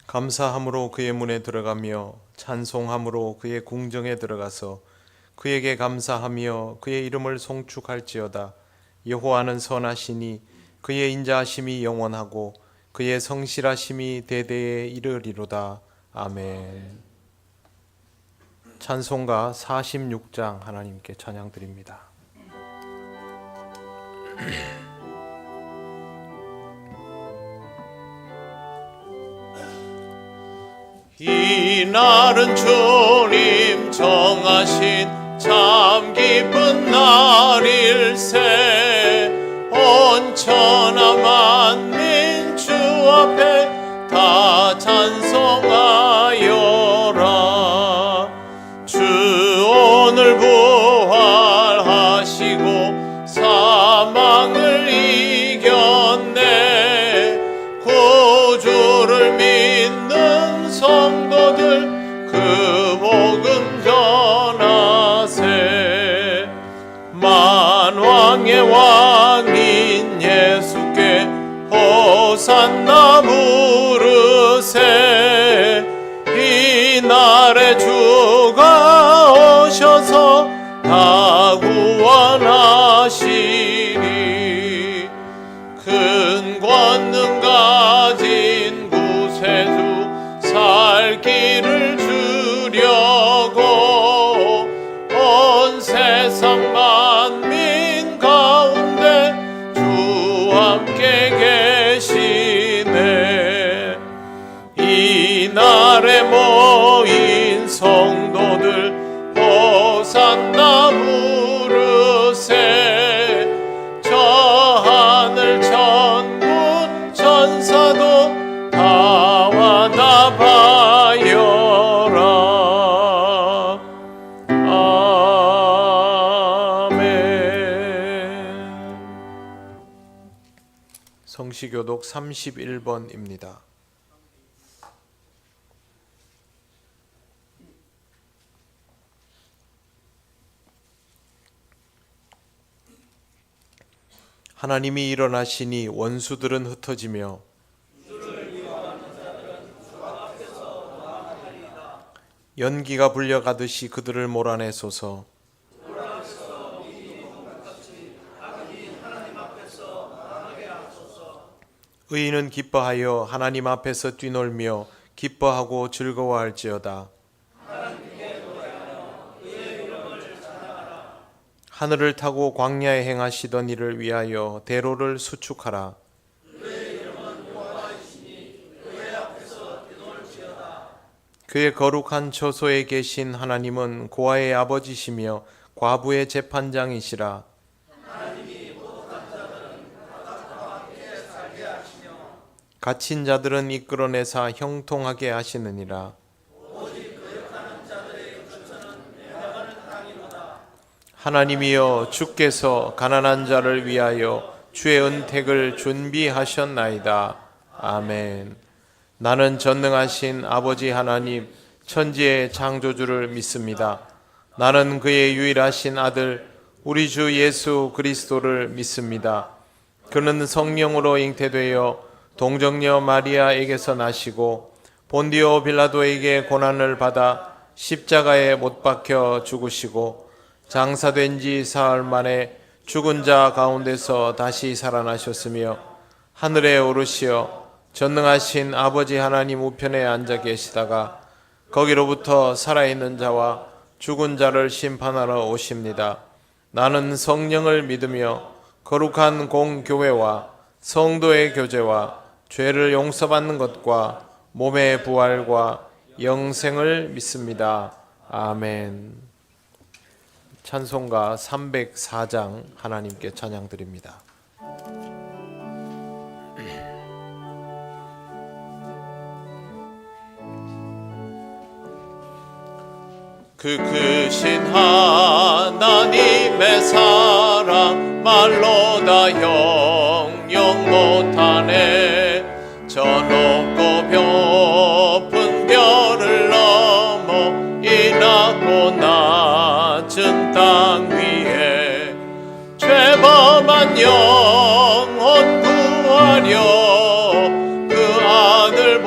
감사함으로 그의 문에 들어가며 찬송함으로 그의 궁정에 들어가서 그에게 감사하며 그의 이름을 송축할지어다. 여호와는 선하시니 그의 인자하심이 영원하고 그의 성실하심이 대대에 이르리로다. 아멘. 찬송가 46장 하나님께 찬양드립니다. 이날은 주님 정하신 참 기쁜 날일세. 온 천하 만민 주 앞에 다 찬송하여라. 주 오늘 부활하시고 사망을 이겼네. 구주를 믿는 성도들 그 복음 전하세. 만왕의 왕인 예수께 호산나 부르세. 이날에 주가 오셔서 다 구원하시리. 큰 권능 가진 구세주 살 길을 주려고 온 세상 만민 가운데 주 함께 계시네. 이날에 모인 성도들 호산나 부르세. 저 하늘 천군 천사도 다 와나 봐여라. 아멘. 성시교독 31번입니다. 하나님이 일어나시니 원수들은 흩어지며 연기가 불려가듯이 그들을 몰아내소서. 의인은 기뻐하여 하나님 앞에서 뛰놀며 기뻐하고 즐거워할지어다. 하늘을 타고 광야에 행하시던 이를 위하여 대로를 수축하라. 그의 거룩한 처소에 계신 하나님은 고아의 아버지시며 과부의 재판장이시라. 갇힌 자들은 이끌어내사 형통하게 하시느니라. 하나님이여, 주께서 가난한 자를 위하여 주의 은택을 준비하셨나이다. 아멘. 나는 전능하신 아버지 하나님 천지의 창조주를 믿습니다. 나는 그의 유일하신 아들 우리 주 예수 그리스도를 믿습니다. 그는 성령으로 잉태되어 동정녀 마리아에게서 나시고 본디오 빌라도에게 고난을 받아 십자가에 못 박혀 죽으시고 장사된 지 사흘 만에 죽은 자 가운데서 다시 살아나셨으며 하늘에 오르시어 전능하신 아버지 하나님 우편에 앉아 계시다가 거기로부터 살아있는 자와 죽은 자를 심판하러 오십니다. 나는 성령을 믿으며 거룩한 공교회와 성도의 교제와 죄를 용서받는 것과 몸의 부활과 영생을 믿습니다. 아멘. 찬송가 304장 하나님께 찬양드립니다. 그 크신 하나님의 사랑 말로 다 형용 못하네. 저 높고 높은 별을 넘어 이 낮고 낮은 땅 위에 죄범한 영혼 구하려 그 아들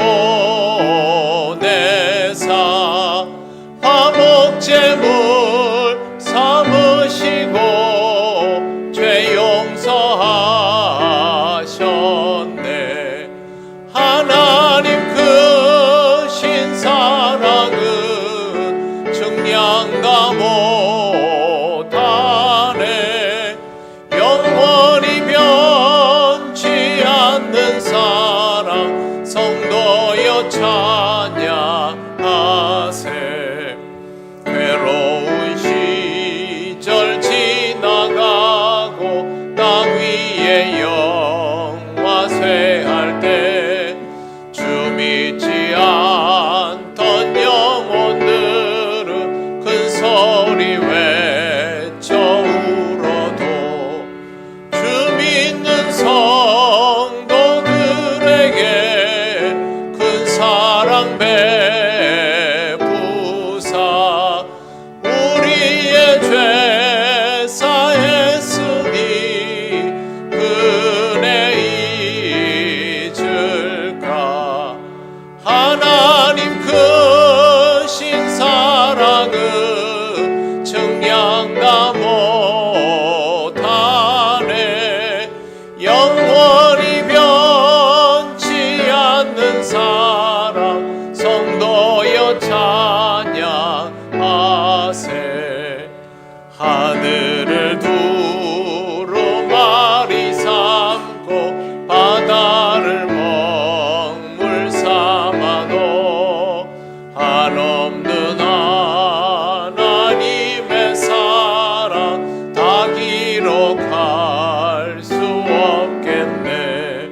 기록할 수 없겠네.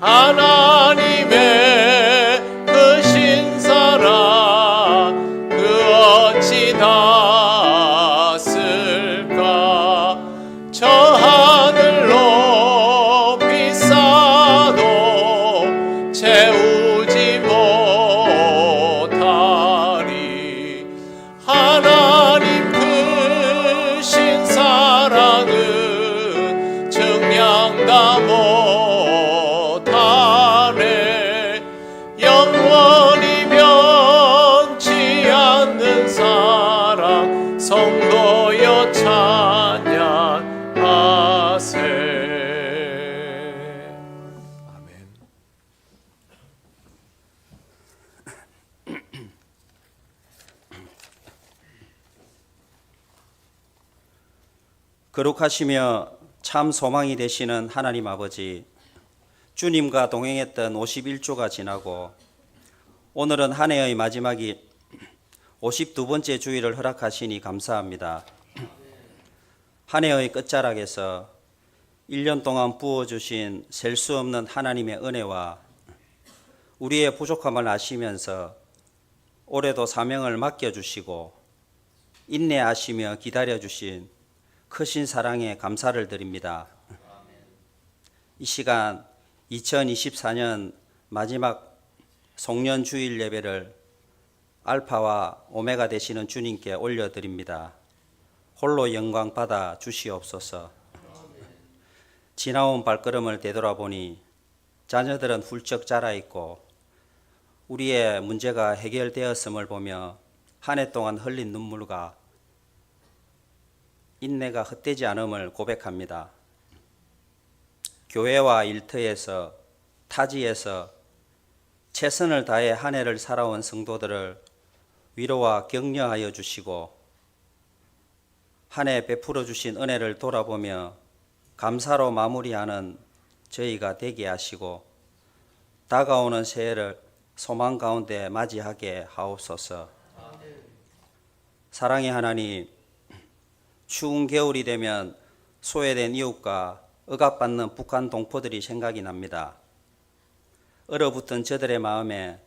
하나님의 그 신사랑 그 어찌 닿았을까. 저 하늘 높이 쌓아도 채우지 못하리. 하나님 크신 사랑은 증량 다 못하네. 영원히 변치 않는 사랑 성도여 찬양하세. 아멘. 거룩하시며 참 소망이 되시는 하나님 아버지, 주님과 동행했던 51주가 지나고 오늘은 한 해의 마지막이 52번째 주일을 허락하시니 감사합니다. 한 해의 끝자락에서 1년 동안 부어주신 셀 수 없는 하나님의 은혜와 우리의 부족함을 아시면서 올해도 사명을 맡겨주시고 인내하시며 기다려주신 크신 사랑에 감사를 드립니다. 이 시간 2024년 마지막 송년 주일 예배를 알파와 오메가 되시는 주님께 올려드립니다. 홀로 영광 받아 주시옵소서. 지나온 발걸음을 되돌아보니 자녀들은 훌쩍 자라있고 우리의 문제가 해결되었음을 보며 한 해 동안 흘린 눈물과 인내가 헛되지 않음을 고백합니다. 교회와 일터에서 타지에서 최선을 다해 한 해를 살아온 성도들을 위로와 격려하여 주시고 한 해 베풀어 주신 은혜를 돌아보며 감사로 마무리하는 저희가 되게 하시고 다가오는 새해를 소망 가운데 맞이하게 하옵소서. 사랑의 하나님, 추운 겨울이 되면 소외된 이웃과 억압받는 북한 동포들이 생각이 납니다. 얼어붙은 저들의 마음에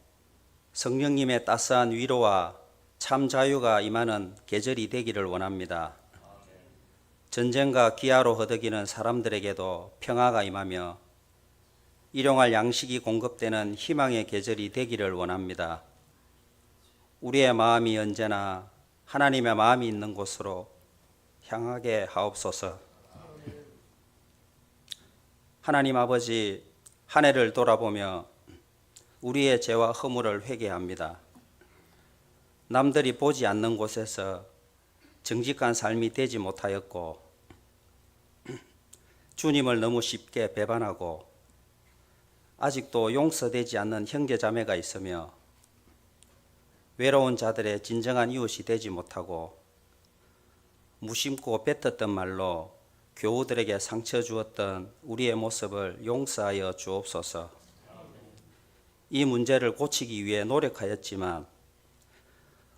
성령님의 따스한 위로와 참 자유가 임하는 계절이 되기를 원합니다. 전쟁과 기아로 허덕이는 사람들에게도 평화가 임하며 일용할 양식이 공급되는 희망의 계절이 되기를 원합니다. 우리의 마음이 언제나 하나님의 마음이 있는 곳으로 향하게 하옵소서. 하나님 아버지, 한 해를 돌아보며 우리의 죄와 허물을 회개합니다. 남들이 보지 않는 곳에서 정직한 삶이 되지 못하였고 주님을 너무 쉽게 배반하고 아직도 용서되지 않는 형제자매가 있으며 외로운 자들의 진정한 이웃이 되지 못하고 무심코 뱉었던 말로 교우들에게 상처 주었던 우리의 모습을 용서하여 주옵소서. 이 문제를 고치기 위해 노력하였지만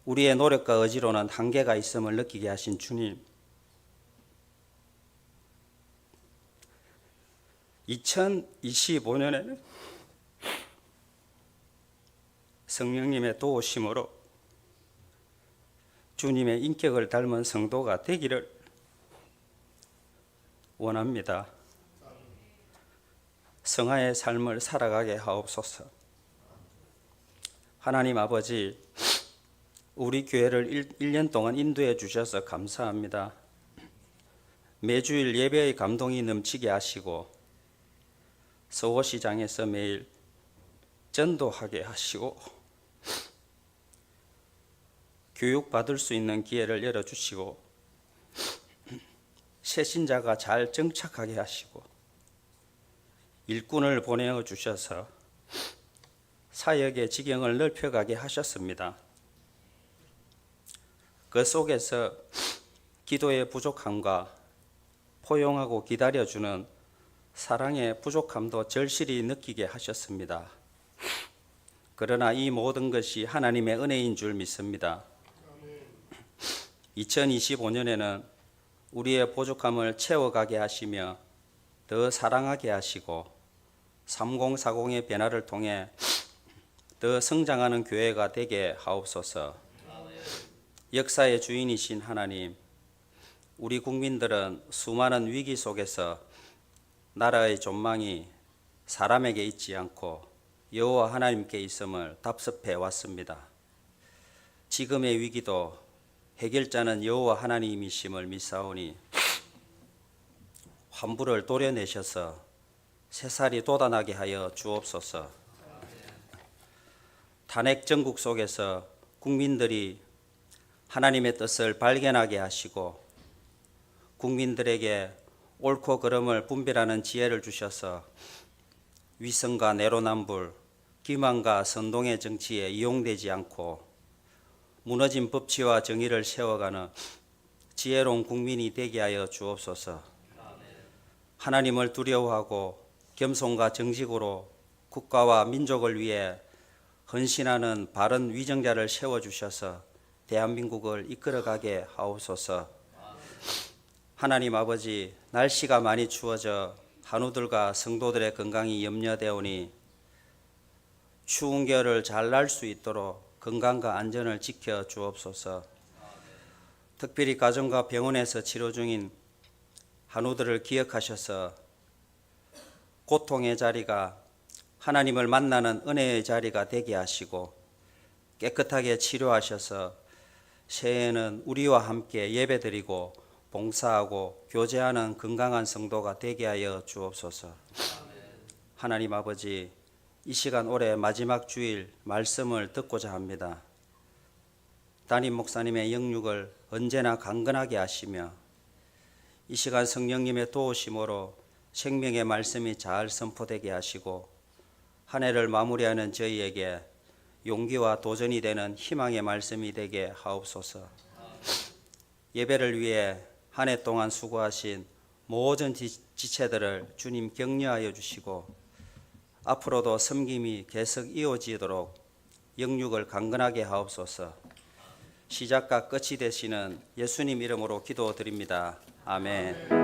우리의 노력과 의지로는 한계가 있음을 느끼게 하신 주님, 2025년에는 성령님의 도우심으로 주님의 인격을 닮은 성도가 되기를 원합니다. 성화의 삶을 살아가게 하옵소서. 하나님 아버지, 우리 교회를 1년 동안 인도해 주셔서 감사합니다. 매주일 예배의 감동이 넘치게 하시고 서호시장에서 매일 전도하게 하시고 교육받을 수 있는 기회를 열어주시고 새신자가 잘 정착하게 하시고 일꾼을 보내어 주셔서 사역의 지경을 넓혀가게 하셨습니다. 그 속에서 기도의 부족함과 포용하고 기다려주는 사랑의 부족함도 절실히 느끼게 하셨습니다. 그러나 이 모든 것이 하나님의 은혜인 줄 믿습니다. 2025년에는 우리의 부족함을 채워가게 하시며 더 사랑하게 하시고 3040의 변화를 통해 더 성장하는 교회가 되게 하옵소서. 역사의 주인이신 하나님, 우리 국민들은 수많은 위기 속에서 나라의 존망이 사람에게 있지 않고 여호와 하나님께 있음을 답습해 왔습니다. 지금의 위기도 해결자는 여호와 하나님이심을 믿사오니 환부를 도려내셔서 새살이 돋아나게 하여 주옵소서. 탄핵 정국 속에서 국민들이 하나님의 뜻을 발견하게 하시고 국민들에게 옳고 그름을 분별하는 지혜를 주셔서 위선과 내로남불, 기만과 선동의 정치에 이용되지 않고 무너진 법치와 정의를 세워가는 지혜로운 국민이 되게 하여 주옵소서. 하나님을 두려워하고 겸손과 정직으로 국가와 민족을 위해 헌신하는 바른 위정자를 세워주셔서 대한민국을 이끌어가게 하옵소서. 하나님 아버지, 날씨가 많이 추워져 한우들과 성도들의 건강이 염려되오니 추운 겨울을 잘 날 수 있도록 건강과 안전을 지켜 주옵소서. 특별히 가정과 병원에서 치료 중인 한우들을 기억하셔서 고통의 자리가 하나님을 만나는 은혜의 자리가 되게 하시고 깨끗하게 치료하셔서 새해에는 우리와 함께 예배드리고 봉사하고 교제하는 건강한 성도가 되게 하여 주옵소서. 하나님 아버지, 이 시간 올해 마지막 주일 말씀을 듣고자 합니다. 담임 목사님의 영육을 언제나 강건하게 하시며 이 시간 성령님의 도우심으로 생명의 말씀이 잘 선포되게 하시고 한 해를 마무리하는 저희에게 용기와 도전이 되는 희망의 말씀이 되게 하옵소서. 예배를 위해 한 해 동안 수고하신 모든 지체들을 주님 격려하여 주시고 앞으로도 섬김이 계속 이어지도록 영육을 강건하게 하옵소서. 시작과 끝이 되시는 예수님 이름으로 기도드립니다. 아멘.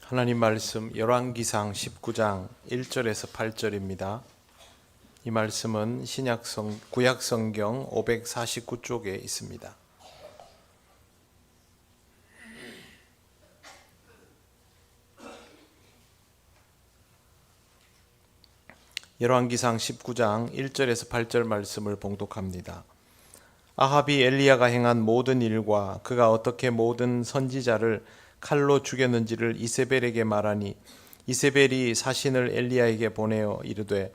하나님 말씀 열왕기상 19장 1절에서 8절입니다. 이 말씀은 구약성경 549쪽에 있습니다. 열왕기상 19장 1절에서 8절 말씀을 봉독합니다. 아합이 엘리야가 행한 모든 일과 그가 어떻게 모든 선지자를 칼로 죽였는지를 이세벨에게 말하니 이세벨이 사신을 엘리야에게 보내어 이르되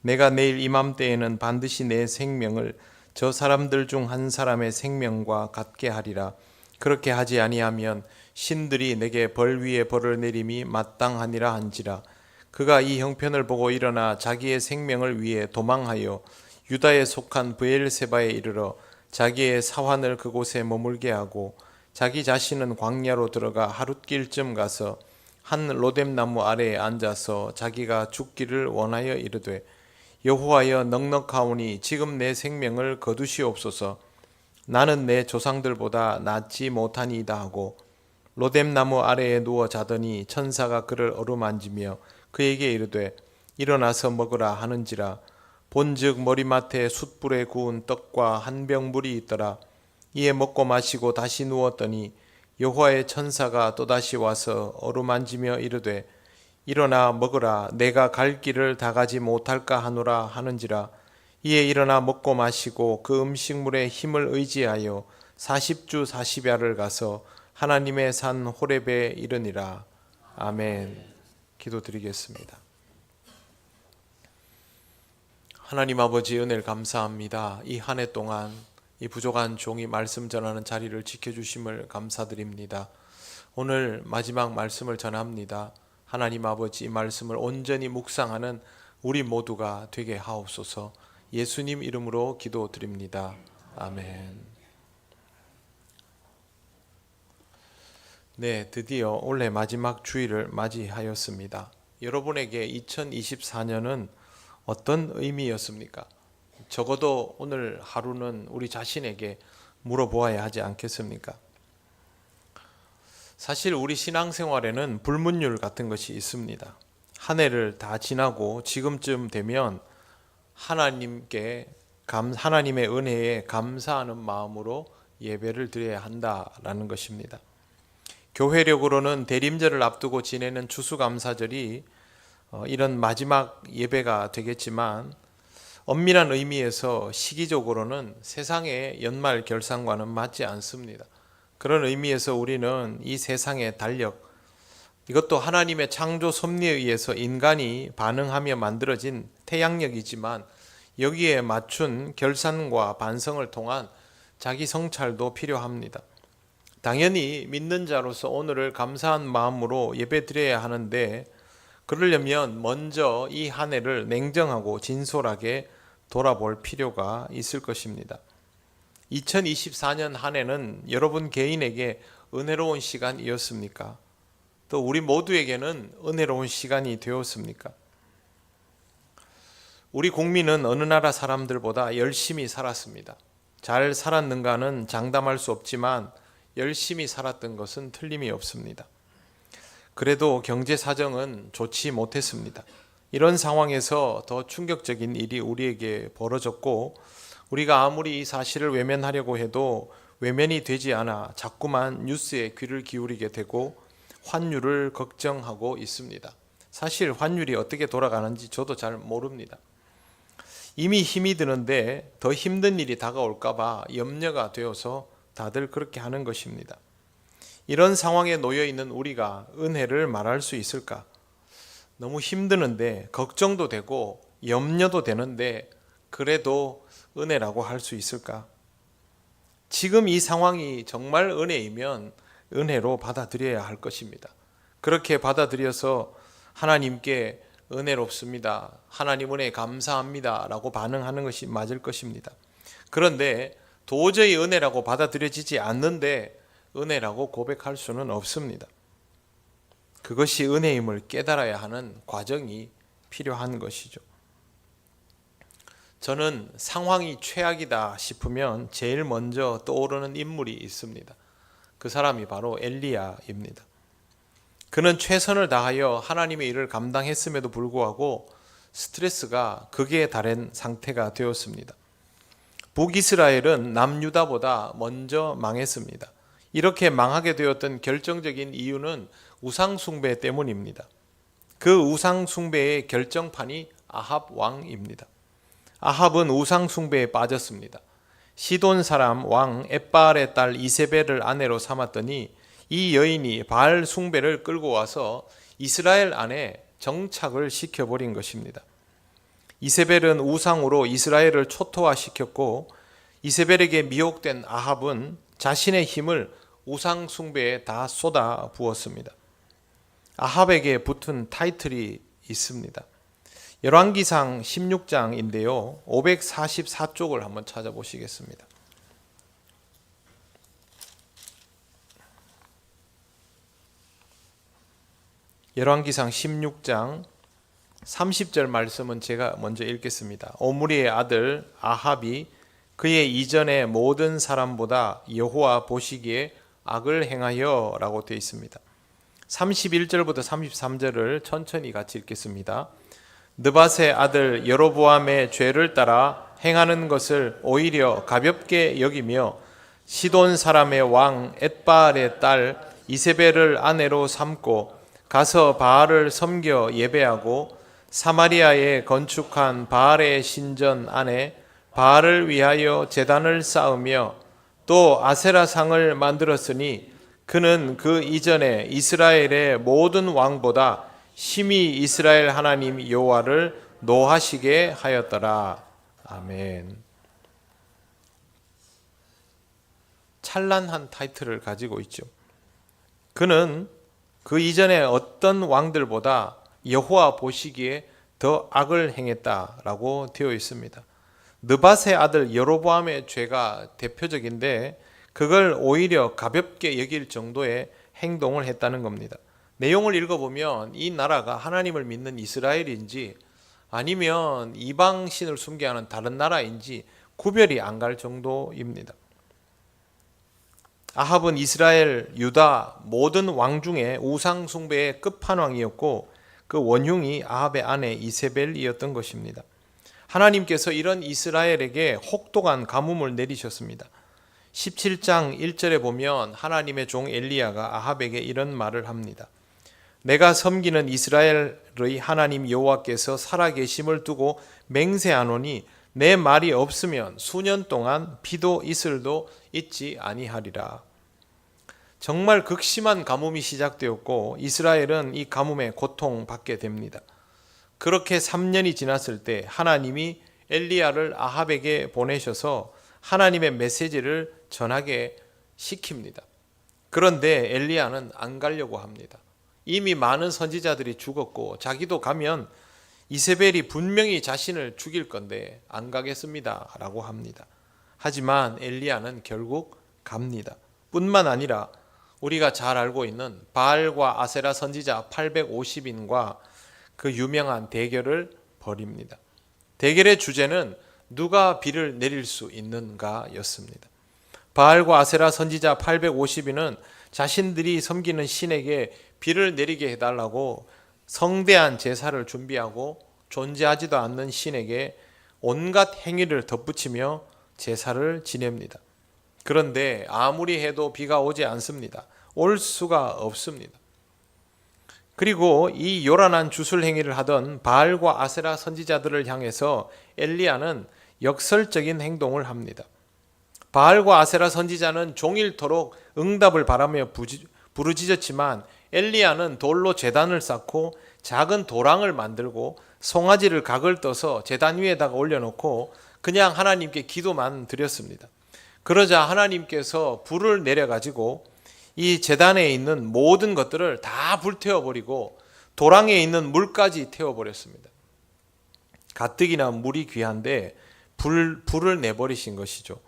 내가 내일 이맘때에는 반드시 내 생명을 저 사람들 중 한 사람의 생명과 같게 하리라. 그렇게 하지 아니하면 신들이 내게 벌 위에 벌을 내림이 마땅하니라 한지라. 그가 이 형편을 보고 일어나 자기의 생명을 위해 도망하여 유다에 속한 브엘세바에 이르러 자기의 사환을 그곳에 머물게 하고 자기 자신은 광야로 들어가 하룻길쯤 가서 한 로뎀나무 아래에 앉아서 자기가 죽기를 원하여 이르되 여호와여 넉넉하오니 지금 내 생명을 거두시옵소서. 나는 내 조상들보다 낫지 못하니이다 하고 로뎀나무 아래에 누워 자더니 천사가 그를 어루만지며 그에게 이르되 일어나서 먹으라 하는지라. 본즉 머리맡에 숯불에 구운 떡과 한 병 물이 있더라. 이에 먹고 마시고 다시 누웠더니 여호와의 천사가 또다시 와서 어루만지며 이르되 일어나 먹으라. 내가 갈 길을 다 가지 못할까 하노라 하는지라. 이에 일어나 먹고 마시고 그 음식물에 힘을 의지하여 40주 40야를 가서 하나님의 산 호렙에 이르니라. 아멘. 기도드리겠습니다. 하나님 아버지, 은혜를 감사합니다. 이 한 해 동안 이 부족한 종이 말씀 전하는 자리를 지켜주심을 감사드립니다. 오늘 마지막 말씀을 전합니다. 하나님 아버지, 이 말씀을 온전히 묵상하는 우리 모두가 되게 하옵소서. 예수님 이름으로 기도드립니다. 아멘. 네, 드디어 올해 마지막 주일을 맞이하였습니다. 여러분에게 2024년은 어떤 의미였습니까? 적어도 오늘 하루는 우리 자신에게 물어보아야 하지 않겠습니까? 사실 우리 신앙생활에는 불문율 같은 것이 있습니다. 한 해를 다 지나고 지금쯤 되면 하나님의 은혜에 감사하는 마음으로 예배를 드려야 한다라는 것입니다. 교회력으로는 대림절을 앞두고 지내는 추수감사절이 이런 마지막 예배가 되겠지만, 엄밀한 의미에서 시기적으로는 세상의 연말 결산과는 맞지 않습니다. 그런 의미에서 우리는 이 세상의 달력, 이것도 하나님의 창조 섭리에 의해서 인간이 반응하며 만들어진 태양력이지만, 여기에 맞춘 결산과 반성을 통한 자기 성찰도 필요합니다. 당연히 믿는 자로서 오늘을 감사한 마음으로 예배드려야 하는데, 그러려면 먼저 이 한 해를 냉정하고 진솔하게 돌아볼 필요가 있을 것입니다. 2024년 한 해는 여러분 개인에게 은혜로운 시간이었습니까? 또 우리 모두에게는 은혜로운 시간이 되었습니까? 우리 국민은 어느 나라 사람들보다 열심히 살았습니다. 잘 살았는가는 장담할 수 없지만 열심히 살았던 것은 틀림이 없습니다. 그래도 경제 사정은 좋지 못했습니다. 이런 상황에서 더 충격적인 일이 우리에게 벌어졌고, 우리가 아무리 이 사실을 외면하려고 해도 외면이 되지 않아 자꾸만 뉴스에 귀를 기울이게 되고 환율을 걱정하고 있습니다. 사실 환율이 어떻게 돌아가는지 저도 잘 모릅니다. 이미 힘이 드는데 더 힘든 일이 다가올까 봐 염려가 되어서 다들 그렇게 하는 것입니다. 이런 상황에 놓여 있는 우리가 은혜를 말할 수 있을까? 너무 힘드는데, 걱정도 되고 염려도 되는데 그래도 은혜라고 할 수 있을까? 지금 이 상황이 정말 은혜이면 은혜로 받아들여야 할 것입니다. 그렇게 받아들여서 하나님께 은혜롭습니다, 하나님 은혜 감사합니다 라고 반응하는 것이 맞을 것입니다. 그런데 도저히 은혜라고 받아들여지지 않는데 은혜라고 고백할 수는 없습니다. 그것이 은혜임을 깨달아야 하는 과정이 필요한 것이죠. 저는 상황이 최악이다 싶으면 제일 먼저 떠오르는 인물이 있습니다. 그 사람이 바로 엘리야입니다. 그는 최선을 다하여 하나님의 일을 감당했음에도 불구하고 스트레스가 극에 달한 상태가 되었습니다. 북이스라엘은 남유다보다 먼저 망했습니다. 이렇게 망하게 되었던 결정적인 이유는 우상숭배 때문입니다. 그 우상숭배의 결정판이 아합 왕입니다. 아합은 우상숭배에 빠졌습니다. 시돈 사람 왕 엣바알의 딸 이세벨을 아내로 삼았더니 이 여인이 바알 숭배를 끌고 와서 이스라엘 안에 정착을 시켜버린 것입니다. 이세벨은 우상으로 이스라엘을 초토화시켰고, 이세벨에게 미혹된 아합은 자신의 힘을 우상 숭배에 다 쏟아 부었습니다. 아합에게 붙은 타이틀이 있습니다. 열왕기상 16장인데요. 544쪽을 한번 찾아보시겠습니다. 열왕기상 16장 30절 말씀은 제가 먼저 읽겠습니다. 오므리의 아들 아합이 그의 이전의 모든 사람보다 여호와 보시기에 악을 행하여 라고 되어 있습니다. 31절부터 33절을 천천히 같이 읽겠습니다. 느밧의 아들 여로보암의 죄를 따라 행하는 것을 오히려 가볍게 여기며 시돈 사람의 왕 엣바알의 딸 이세벨을 아내로 삼고 가서 바알을 섬겨 예배하고 사마리아에 건축한 바알의 신전 안에 바알을 위하여 제단을 쌓으며 또 아세라상을 만들었으니 그는 그 이전에 이스라엘의 모든 왕보다 심히 이스라엘 하나님 여호와를 노하시게 하였더라. 아멘. 찬란한 타이틀을 가지고 있죠. 그는 그 이전에 어떤 왕들보다 여호와 보시기에 더 악을 행했다라고 되어 있습니다. 느밧의 아들 여로보암의 죄가 대표적인데 그걸 오히려 가볍게 여길 정도의 행동을 했다는 겁니다. 내용을 읽어보면 이 나라가 하나님을 믿는 이스라엘인지 아니면 이방신을 숭배하는 다른 나라인지 구별이 안 갈 정도입니다. 아합은 이스라엘, 유다 모든 왕 중에 우상 숭배의 끝판왕이었고 그 원흉이 아합의 아내 이세벨이었던 것입니다. 하나님께서 이런 이스라엘에게 혹독한 가뭄을 내리셨습니다. 17장 1절에 보면 하나님의 종 엘리야가 아합에게 이런 말을 합니다. 내가 섬기는 이스라엘의 하나님 여호와께서 살아계심을 두고 맹세하노니 내 말이 없으면 수년 동안 비도 이슬도 있지 아니하리라. 정말 극심한 가뭄이 시작되었고 이스라엘은 이 가뭄에 고통받게 됩니다. 그렇게 3년이 지났을 때 하나님이 엘리야를 아합에게 보내셔서 하나님의 메시지를 전하게 시킵니다. 그런데 엘리야는 안 가려고 합니다. 이미 많은 선지자들이 죽었고 자기도 가면 이세벨이 분명히 자신을 죽일 건데 안 가겠습니다 라고 합니다. 하지만 엘리야는 결국 갑니다. 뿐만 아니라 우리가 잘 알고 있는 바알과 아세라 선지자 850인과 그 유명한 대결을 벌입니다. 대결의 주제는 누가 비를 내릴 수 있는가 였습니다. 바알과 아세라 선지자 850인은 자신들이 섬기는 신에게 비를 내리게 해달라고 성대한 제사를 준비하고 존재하지도 않는 신에게 온갖 행위를 덧붙이며 제사를 지냅니다. 그런데 아무리 해도 비가 오지 않습니다. 올 수가 없습니다. 그리고 이 요란한 주술 행위를 하던 바알과 아세라 선지자들을 향해서 엘리야는 역설적인 행동을 합니다. 바알과 아세라 선지자는 종일토록 응답을 바라며 부르짖었지만 엘리야는 돌로 제단을 쌓고 작은 도랑을 만들고 송아지를 각을 떠서 제단 위에다가 올려놓고 그냥 하나님께 기도만 드렸습니다. 그러자 하나님께서 불을 내려가지고 이 제단에 있는 모든 것들을 다 불태워버리고 도랑에 있는 물까지 태워버렸습니다. 가뜩이나 물이 귀한데 불을 내버리신 것이죠.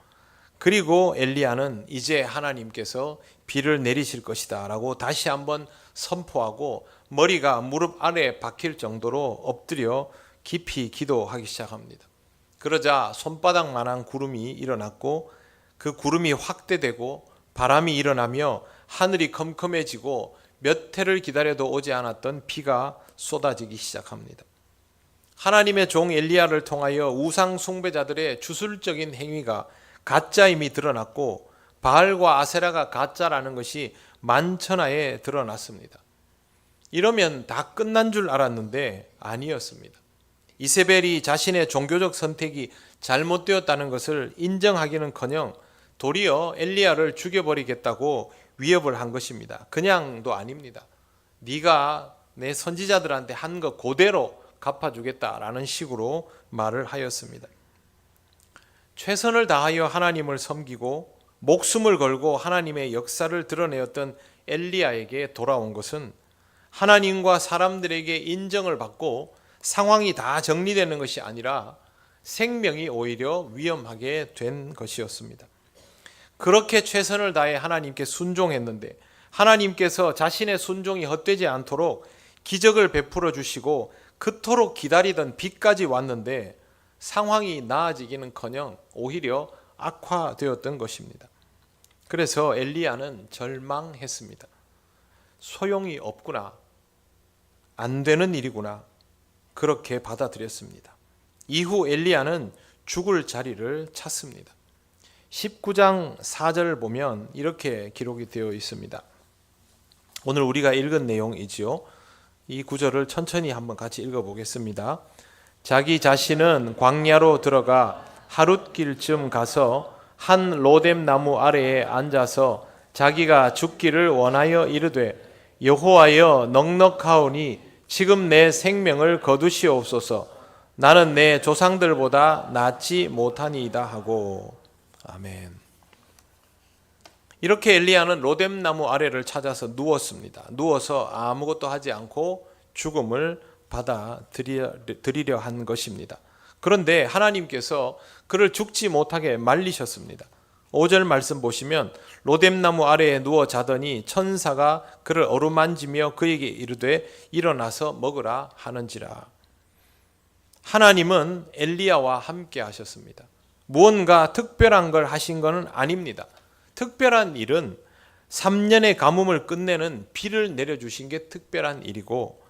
그리고 엘리야는 이제 하나님께서 비를 내리실 것이다 라고 다시 한번 선포하고 머리가 무릎 아래에 박힐 정도로 엎드려 깊이 기도하기 시작합니다. 그러자 손바닥만한 구름이 일어났고 그 구름이 확대되고 바람이 일어나며 하늘이 컴컴해지고 몇 해를 기다려도 오지 않았던 비가 쏟아지기 시작합니다. 하나님의 종 엘리야를 통하여 우상 숭배자들의 주술적인 행위가 가짜임이 드러났고 바알과 아세라가 가짜라는 것이 만천하에 드러났습니다. 이러면 다 끝난 줄 알았는데 아니었습니다. 이세벨이 자신의 종교적 선택이 잘못되었다는 것을 인정하기는커녕 도리어 엘리야를 죽여버리겠다고 위협을 한 것입니다. 그냥도 아닙니다. 네가 내 선지자들한테 한 것 그대로 갚아주겠다라는 식으로 말을 하였습니다. 최선을 다하여 하나님을 섬기고 목숨을 걸고 하나님의 역사를 드러내었던 엘리야에게 돌아온 것은 하나님과 사람들에게 인정을 받고 상황이 다 정리되는 것이 아니라 생명이 오히려 위험하게 된 것이었습니다. 그렇게 최선을 다해 하나님께 순종했는데 하나님께서 자신의 순종이 헛되지 않도록 기적을 베풀어 주시고 그토록 기다리던 비까지 왔는데 상황이 나아지기는커녕 오히려 악화되었던 것입니다. 그래서 엘리야는 절망했습니다. 소용이 없구나. 안 되는 일이구나. 그렇게 받아들였습니다. 이후 엘리야는 죽을 자리를 찾습니다. 19장 4절 보면 이렇게 기록이 되어 있습니다. 오늘 우리가 읽은 내용이지요. 이 구절을 천천히 한번 같이 읽어보겠습니다. 자기 자신은 광야로 들어가 하룻길쯤 가서 한 로뎀 나무 아래에 앉아서 자기가 죽기를 원하여 이르되 여호와여 넉넉하오니 지금 내 생명을 거두시옵소서. 나는 내 조상들보다 낫지 못하니이다 하고. 아멘. 이렇게 엘리야는 로뎀나무 아래를 찾아서 누웠습니다. 누워서 아무것도 하지 않고 죽음을 받아들이려 한 것입니다. 그런데 하나님께서 그를 죽지 못하게 말리셨습니다. 5절 말씀 보시면 로뎀나무 아래에 누워 자더니 천사가 그를 어루만지며 그에게 이르되 일어나서 먹으라 하는지라. 하나님은 엘리야와 함께 하셨습니다. 무언가 특별한 걸 하신 것은 아닙니다. 특별한 일은 3년의 가뭄을 끝내는 비를 내려주신 게 특별한 일이고,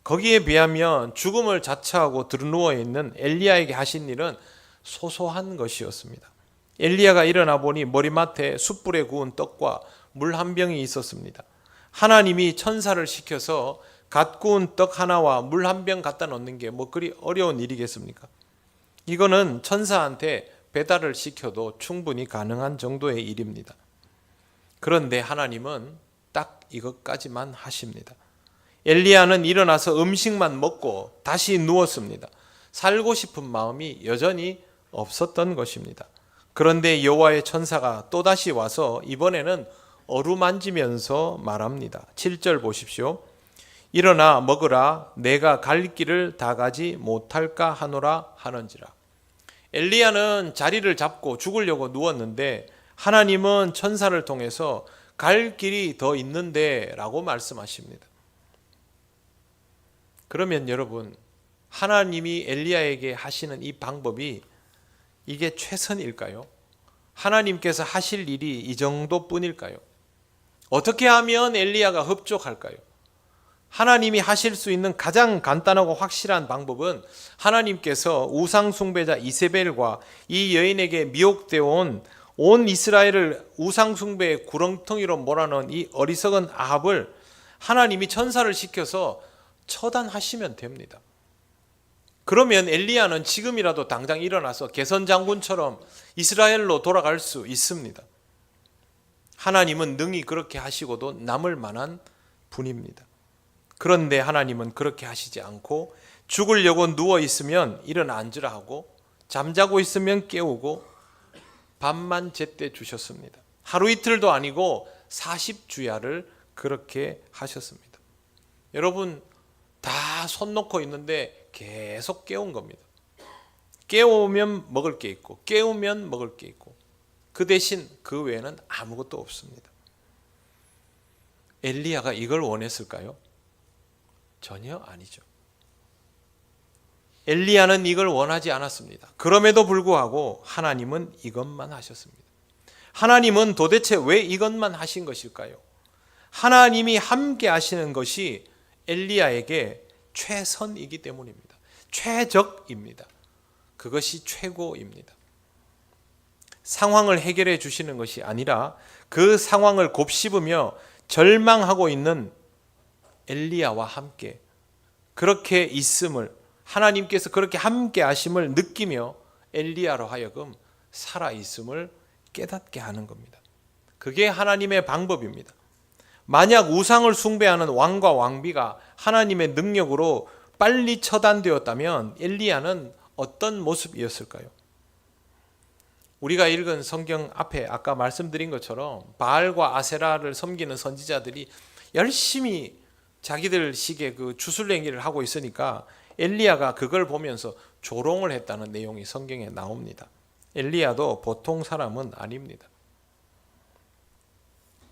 거기에 비하면 죽음을 자처하고 드러누워 있는 엘리야에게 하신 일은 소소한 것이었습니다. 엘리야가 일어나 보니 머리맡에 숯불에 구운 떡과 물 한 병이 있었습니다. 하나님이 천사를 시켜서 갓 구운 떡 하나와 물 한 병 갖다 놓는 게 뭐 그리 어려운 일이겠습니까? 이거는 천사한테 배달을 시켜도 충분히 가능한 정도의 일입니다. 그런데 하나님은 딱 이것까지만 하십니다. 엘리야는 일어나서 음식만 먹고 다시 누웠습니다. 살고 싶은 마음이 여전히 없었던 것입니다. 그런데 여호와의 천사가 또다시 와서 이번에는 어루만지면서 말합니다. 7절 보십시오. 일어나 먹으라, 내가 갈 길을 다 가지 못할까 하노라 하는지라. 엘리야는 자리를 잡고 죽으려고 누웠는데 하나님은 천사를 통해서 갈 길이 더 있는데 라고 말씀하십니다. 그러면 여러분, 하나님이 엘리야에게 하시는 이 방법이 이게 최선일까요? 하나님께서 하실 일이 이 정도뿐일까요? 어떻게 하면 엘리야가 흡족할까요? 하나님이 하실 수 있는 가장 간단하고 확실한 방법은 하나님께서 우상 숭배자 이세벨과 이 여인에게 미혹되어 온 이스라엘을 우상 숭배의 구렁텅이로 몰아넣은 이 어리석은 아합을 하나님이 천사를 시켜서 처단하시면 됩니다. 그러면 엘리야는 지금이라도 당장 일어나서 게선 장군처럼 이스라엘로 돌아갈 수 있습니다. 하나님은 능히 그렇게 하시고도 남을 만한 분입니다. 그런데 하나님은 그렇게 하시지 않고 죽으려고 누워 있으면 일어나 앉으라 하고, 잠자고 있으면 깨우고, 밥만 제때 주셨습니다. 하루 이틀도 아니고 40주야를 그렇게 하셨습니다. 여러분, 다 손 놓고 있는데 계속 깨운 겁니다. 깨우면 먹을 게 있고 깨우면 먹을 게 있고, 그 대신 그 외에는 아무것도 없습니다. 엘리야가 이걸 원했을까요? 전혀 아니죠. 엘리야는 이걸 원하지 않았습니다. 그럼에도 불구하고 하나님은 이것만 하셨습니다. 하나님은 도대체 왜 이것만 하신 것일까요? 하나님이 함께 하시는 것이 엘리야에게 최선이기 때문입니다. 최적입니다. 그것이 최고입니다. 상황을 해결해 주시는 것이 아니라 그 상황을 곱씹으며 절망하고 있는 엘리야와 함께 그렇게 있음을, 하나님께서 그렇게 함께 하심을 느끼며 엘리야로 하여금 살아있음을 깨닫게 하는 겁니다. 그게 하나님의 방법입니다. 만약 우상을 숭배하는 왕과 왕비가 하나님의 능력으로 빨리 처단되었다면 엘리야는 어떤 모습이었을까요? 우리가 읽은 성경 앞에 아까 말씀드린 것처럼 바알과 아세라를 섬기는 선지자들이 열심히 자기들 식의 그 주술행위를 하고 있으니까 엘리야가 그걸 보면서 조롱을 했다는 내용이 성경에 나옵니다. 엘리야도 보통 사람은 아닙니다.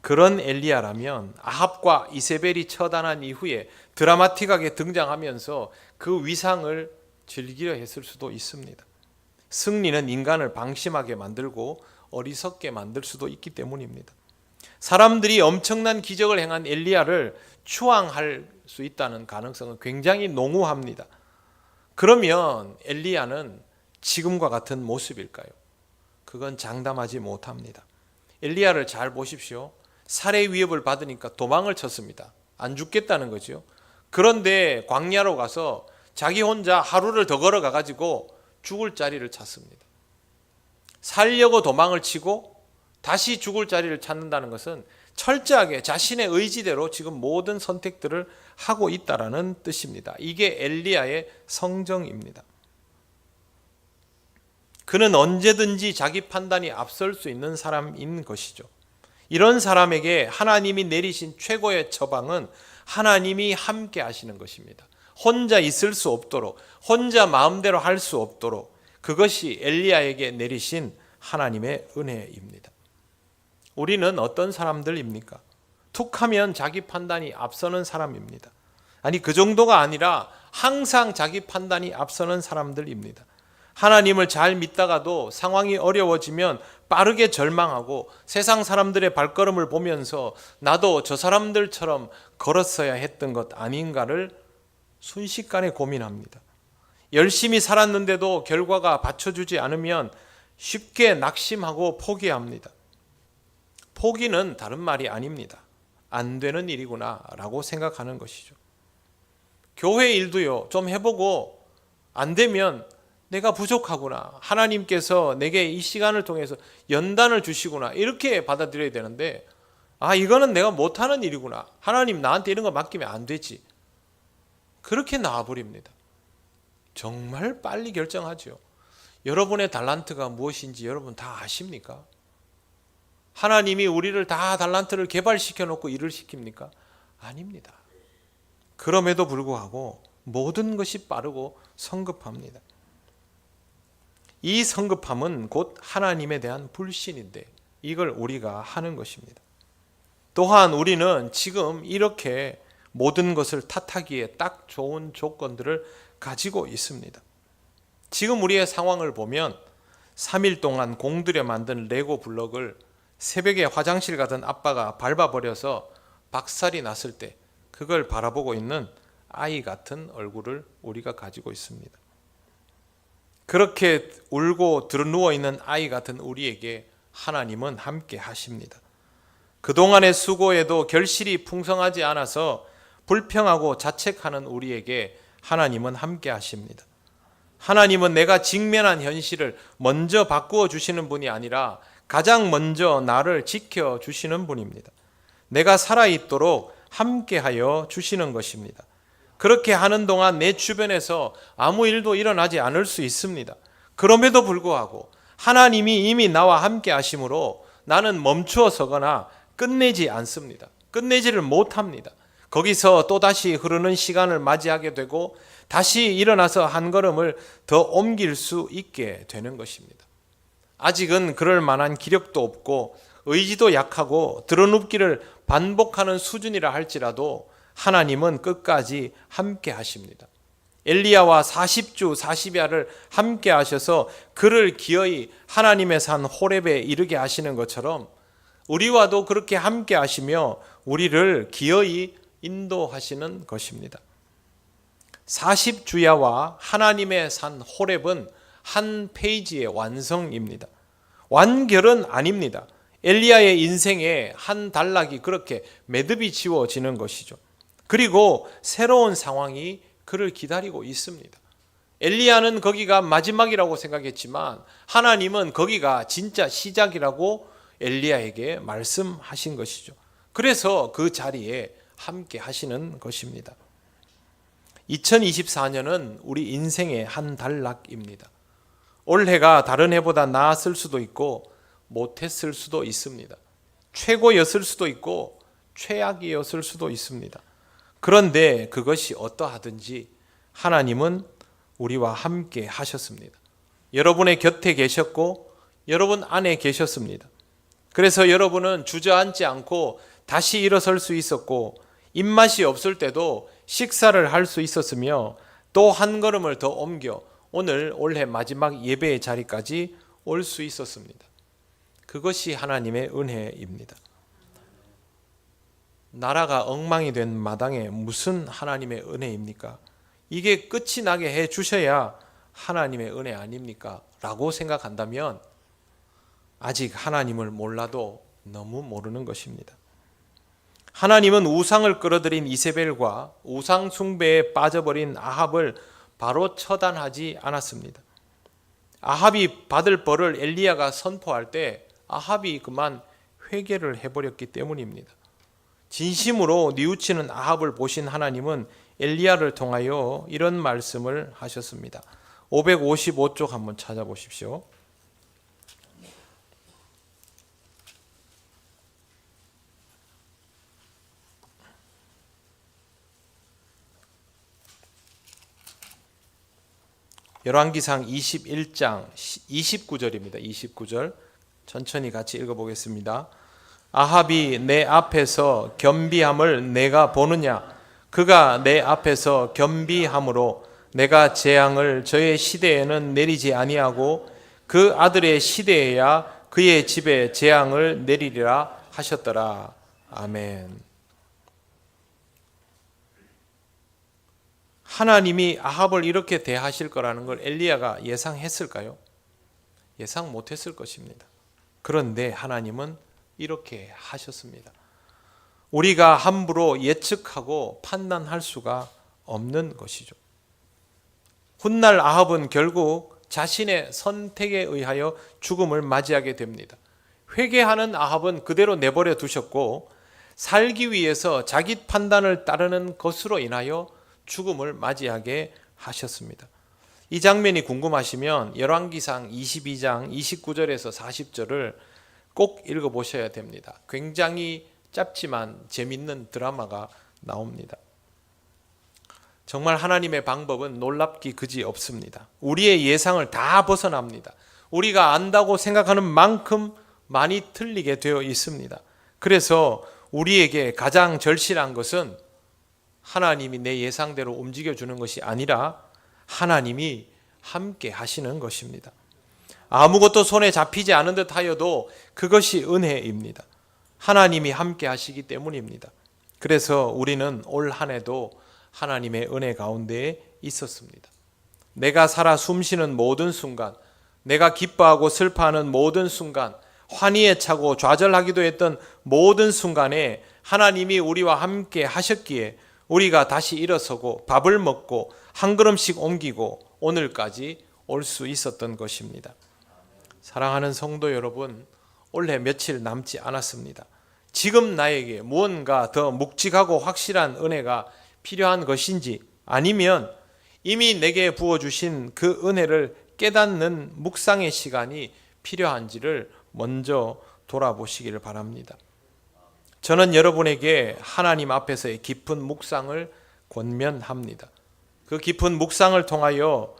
그런 엘리야라면 아합과 이세벨이 처단한 이후에 드라마틱하게 등장하면서 그 위상을 즐기려 했을 수도 있습니다. 승리는 인간을 방심하게 만들고 어리석게 만들 수도 있기 때문입니다. 사람들이 엄청난 기적을 행한 엘리야를 추앙할 수 있다는 가능성은 굉장히 농후합니다. 그러면 엘리야는 지금과 같은 모습일까요? 그건 장담하지 못합니다. 엘리야를 잘 보십시오. 살해 위협을 받으니까 도망을 쳤습니다. 안 죽겠다는 거죠. 그런데 광야로 가서 자기 혼자 하루를 더 걸어가 가지고 죽을 자리를 찾습니다. 살려고 도망을 치고 다시 죽을 자리를 찾는다는 것은 철저하게 자신의 의지대로 지금 모든 선택들을 하고 있다라는 뜻입니다. 이게 엘리야의 성정입니다. 그는 언제든지 자기 판단이 앞설 수 있는 사람인 것이죠. 이런 사람에게 하나님이 내리신 최고의 처방은 하나님이 함께 하시는 것입니다. 혼자 있을 수 없도록, 혼자 마음대로 할 수 없도록, 그것이 엘리야에게 내리신 하나님의 은혜입니다. 우리는 어떤 사람들입니까? 툭하면 자기 판단이 앞서는 사람입니다. 아니, 그 정도가 아니라 항상 자기 판단이 앞서는 사람들입니다. 하나님을 잘 믿다가도 상황이 어려워지면 빠르게 절망하고 세상 사람들의 발걸음을 보면서 나도 저 사람들처럼 걸었어야 했던 것 아닌가를 순식간에 고민합니다. 열심히 살았는데도 결과가 받쳐주지 않으면 쉽게 낙심하고 포기합니다. 포기는 다른 말이 아닙니다. 안 되는 일이구나 라고 생각하는 것이죠. 교회 일도요, 좀 해보고 안 되면 내가 부족하구나, 하나님께서 내게 이 시간을 통해서 연단을 주시구나, 이렇게 받아들여야 되는데, 이거는 내가 못하는 일이구나, 하나님 나한테 이런 거 맡기면 안 되지, 그렇게 나와버립니다. 정말 빨리 결정하죠. 여러분의 달란트가 무엇인지 여러분 다 아십니까? 하나님이 우리를 다 달란트를 개발시켜 놓고 일을 시킵니까? 아닙니다. 그럼에도 불구하고 모든 것이 빠르고 성급합니다. 이 성급함은 곧 하나님에 대한 불신인데 이걸 우리가 하는 것입니다. 또한 우리는 지금 이렇게 모든 것을 탓하기에 딱 좋은 조건들을 가지고 있습니다. 지금 우리의 상황을 보면 3일 동안 공들여 만든 레고 블럭을 새벽에 화장실 가던 아빠가 밟아버려서 박살이 났을 때 그걸 바라보고 있는 아이 같은 얼굴을 우리가 가지고 있습니다. 그렇게 울고 드러누워 있는 아이 같은 우리에게 하나님은 함께 하십니다. 그동안의 수고에도 결실이 풍성하지 않아서 불평하고 자책하는 우리에게 하나님은 함께 하십니다. 하나님은 내가 직면한 현실을 먼저 바꾸어 주시는 분이 아니라 가장 먼저 나를 지켜 주시는 분입니다. 내가 살아있도록 함께하여 주시는 것입니다. 그렇게 하는 동안 내 주변에서 아무 일도 일어나지 않을 수 있습니다. 그럼에도 불구하고 하나님이 이미 나와 함께 하심으로 나는 멈추어 서거나 끝내지 않습니다. 끝내지를 못합니다. 거기서 또다시 흐르는 시간을 맞이하게 되고 다시 일어나서 한 걸음을 더 옮길 수 있게 되는 것입니다. 아직은 그럴 만한 기력도 없고 의지도 약하고 드러눕기를 반복하는 수준이라 할지라도 하나님은 끝까지 함께 하십니다. 엘리야와 40주 40야를 함께 하셔서 그를 기어이 하나님의 산 호렙에 이르게 하시는 것처럼 우리와도 그렇게 함께 하시며 우리를 기어이 인도하시는 것입니다. 40주야와 하나님의 산 호렙은 한 페이지의 완성입니다. 완결은 아닙니다. 엘리야의 인생에 한 단락이 그렇게 매듭이 지워지는 것이죠. 그리고 새로운 상황이 그를 기다리고 있습니다. 엘리야는 거기가 마지막이라고 생각했지만 하나님은 거기가 진짜 시작이라고 엘리야에게 말씀하신 것이죠. 그래서 그 자리에 함께 하시는 것입니다. 2024년은 우리 인생의 한 단락입니다. 올해가 다른 해보다 나았을 수도 있고 못했을 수도 있습니다. 최고였을 수도 있고 최악이었을 수도 있습니다. 그런데 그것이 어떠하든지 하나님은 우리와 함께 하셨습니다. 여러분의 곁에 계셨고 여러분 안에 계셨습니다. 그래서 여러분은 주저앉지 않고 다시 일어설 수 있었고 입맛이 없을 때도 식사를 할 수 있었으며 또 한 걸음을 더 옮겨 오늘 올해 마지막 예배의 자리까지 올 수 있었습니다. 그것이 하나님의 은혜입니다. 나라가 엉망이 된 마당에 무슨 하나님의 은혜입니까? 이게 끝이 나게 해 주셔야 하나님의 은혜 아닙니까? 라고 생각한다면 아직 하나님을 몰라도 너무 모르는 것입니다. 하나님은 우상을 끌어들인 이세벨과 우상 숭배에 빠져버린 아합을 바로 처단하지 않았습니다. 아합이 받을 벌을 엘리야가 선포할 때 아합이 그만 회개를 해버렸기 때문입니다. 진심으로 뉘우치는 아합을 보신 하나님은 엘리야를 통하여 이런 말씀을 하셨습니다. 555쪽 한번 찾아보십시오. 열왕기상 21장 29절입니다. 29절 천천히 같이 읽어보겠습니다. 아합이 내 앞에서 겸비함을 내가 보느냐? 그가 내 앞에서 겸비함으로 내가 재앙을 저의 시대에는 내리지 아니하고 그 아들의 시대에야 그의 집에 재앙을 내리리라 하셨더라. 아멘. 하나님이 아합을 이렇게 대하실 거라는 걸 엘리야가 예상했을까요? 예상 못했을 것입니다. 그런데 하나님은 이렇게 하셨습니다. 우리가 함부로 예측하고 판단할 수가 없는 것이죠. 훗날 아합은 결국 자신의 선택에 의하여 죽음을 맞이하게 됩니다. 회개하는 아합은 그대로 내버려 두셨고 살기 위해서 자기 판단을 따르는 것으로 인하여 죽음을 맞이하게 하셨습니다. 이 장면이 궁금하시면 열왕기상 22장 29절에서 40절을 꼭 읽어보셔야 됩니다. 굉장히 짧지만 재밌는 드라마가 나옵니다. 정말 하나님의 방법은 놀랍기 그지 없습니다. 우리의 예상을 다 벗어납니다. 우리가 안다고 생각하는 만큼 많이 틀리게 되어 있습니다. 그래서 우리에게 가장 절실한 것은 하나님이 내 예상대로 움직여주는 것이 아니라 하나님이 함께 하시는 것입니다. 아무것도 손에 잡히지 않은 듯 하여도 그것이 은혜입니다. 하나님이 함께 하시기 때문입니다. 그래서 우리는 올 한 해도 하나님의 은혜 가운데에 있었습니다. 내가 살아 숨쉬는 모든 순간, 내가 기뻐하고 슬퍼하는 모든 순간, 환희에 차고 좌절하기도 했던 모든 순간에 하나님이 우리와 함께 하셨기에 우리가 다시 일어서고 밥을 먹고 한 걸음씩 옮기고 오늘까지 올 수 있었던 것입니다. 사랑하는 성도 여러분, 올해 며칠 남지 않았습니다. 지금 나에게 무언가 더 묵직하고 확실한 은혜가 필요한 것인지 아니면 이미 내게 부어주신 그 은혜를 깨닫는 묵상의 시간이 필요한지를 먼저 돌아보시기를 바랍니다. 저는 여러분에게 하나님 앞에서의 깊은 묵상을 권면합니다. 그 깊은 묵상을 통하여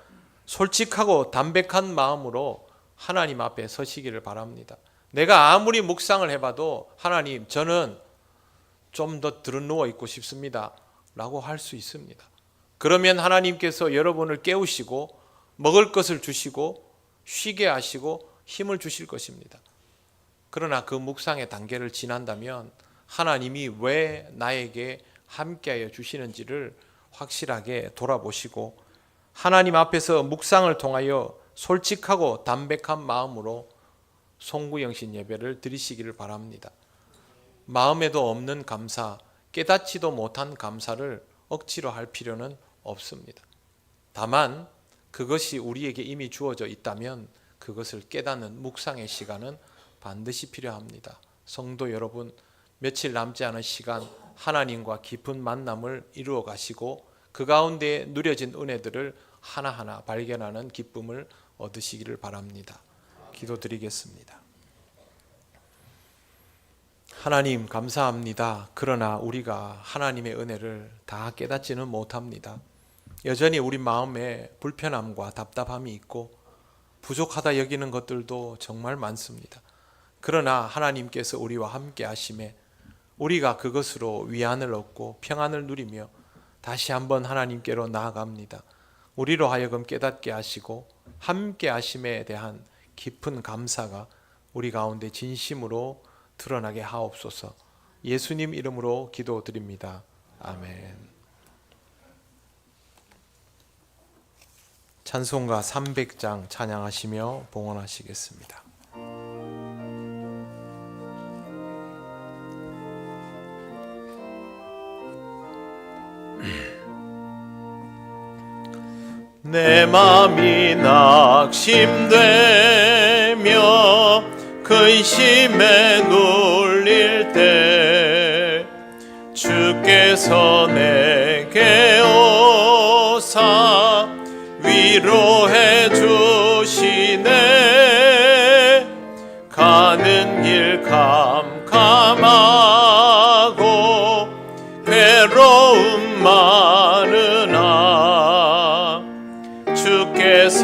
솔직하고 담백한 마음으로 하나님 앞에 서시기를 바랍니다. 내가 아무리 묵상을 해봐도 하나님, 저는 좀 더 드러누워 있고 싶습니다 라고 할 수 있습니다. 그러면 하나님께서 여러분을 깨우시고 먹을 것을 주시고 쉬게 하시고 힘을 주실 것입니다. 그러나 그 묵상의 단계를 지난다면 하나님이 왜 나에게 함께하여 주시는지를 확실하게 돌아보시고 하나님 앞에서 묵상을 통하여 솔직하고 담백한 마음으로 송구영신 예배를 드리시기를 바랍니다. 마음에도 없는 감사, 깨닫지도 못한 감사를 억지로 할 필요는 없습니다. 다만 그것이 우리에게 이미 주어져 있다면 그것을 깨닫는 묵상의 시간은 반드시 필요합니다. 성도 여러분, 며칠 남지 않은 시간 하나님과 깊은 만남을 이루어 가시고 그 가운데 누려진 은혜들을 하나하나 발견하는 기쁨을 얻으시기를 바랍니다. 기도드리겠습니다. 하나님 감사합니다. 그러나 우리가 하나님의 은혜를 다 깨닫지는 못합니다. 여전히 우리 마음에 불편함과 답답함이 있고 부족하다 여기는 것들도 정말 많습니다. 그러나 하나님께서 우리와 함께 하심에 우리가 그것으로 위안을 얻고 평안을 누리며 다시 한번 하나님께로 나아갑니다. 우리로 하여금 깨닫게 하시고 함께 하심에 대한 깊은 감사가 우리 가운데 진심으로 드러나게 하옵소서. 예수님 이름으로 기도드립니다. 아멘. 찬송가 300장 찬양하시며 봉헌하시겠습니다. 내 맘이 낙심되며 근심에 눌릴 때 주께서 내게 오사 위로해 주시네. 가는 길 캄캄하고 괴로움 많으나 주께서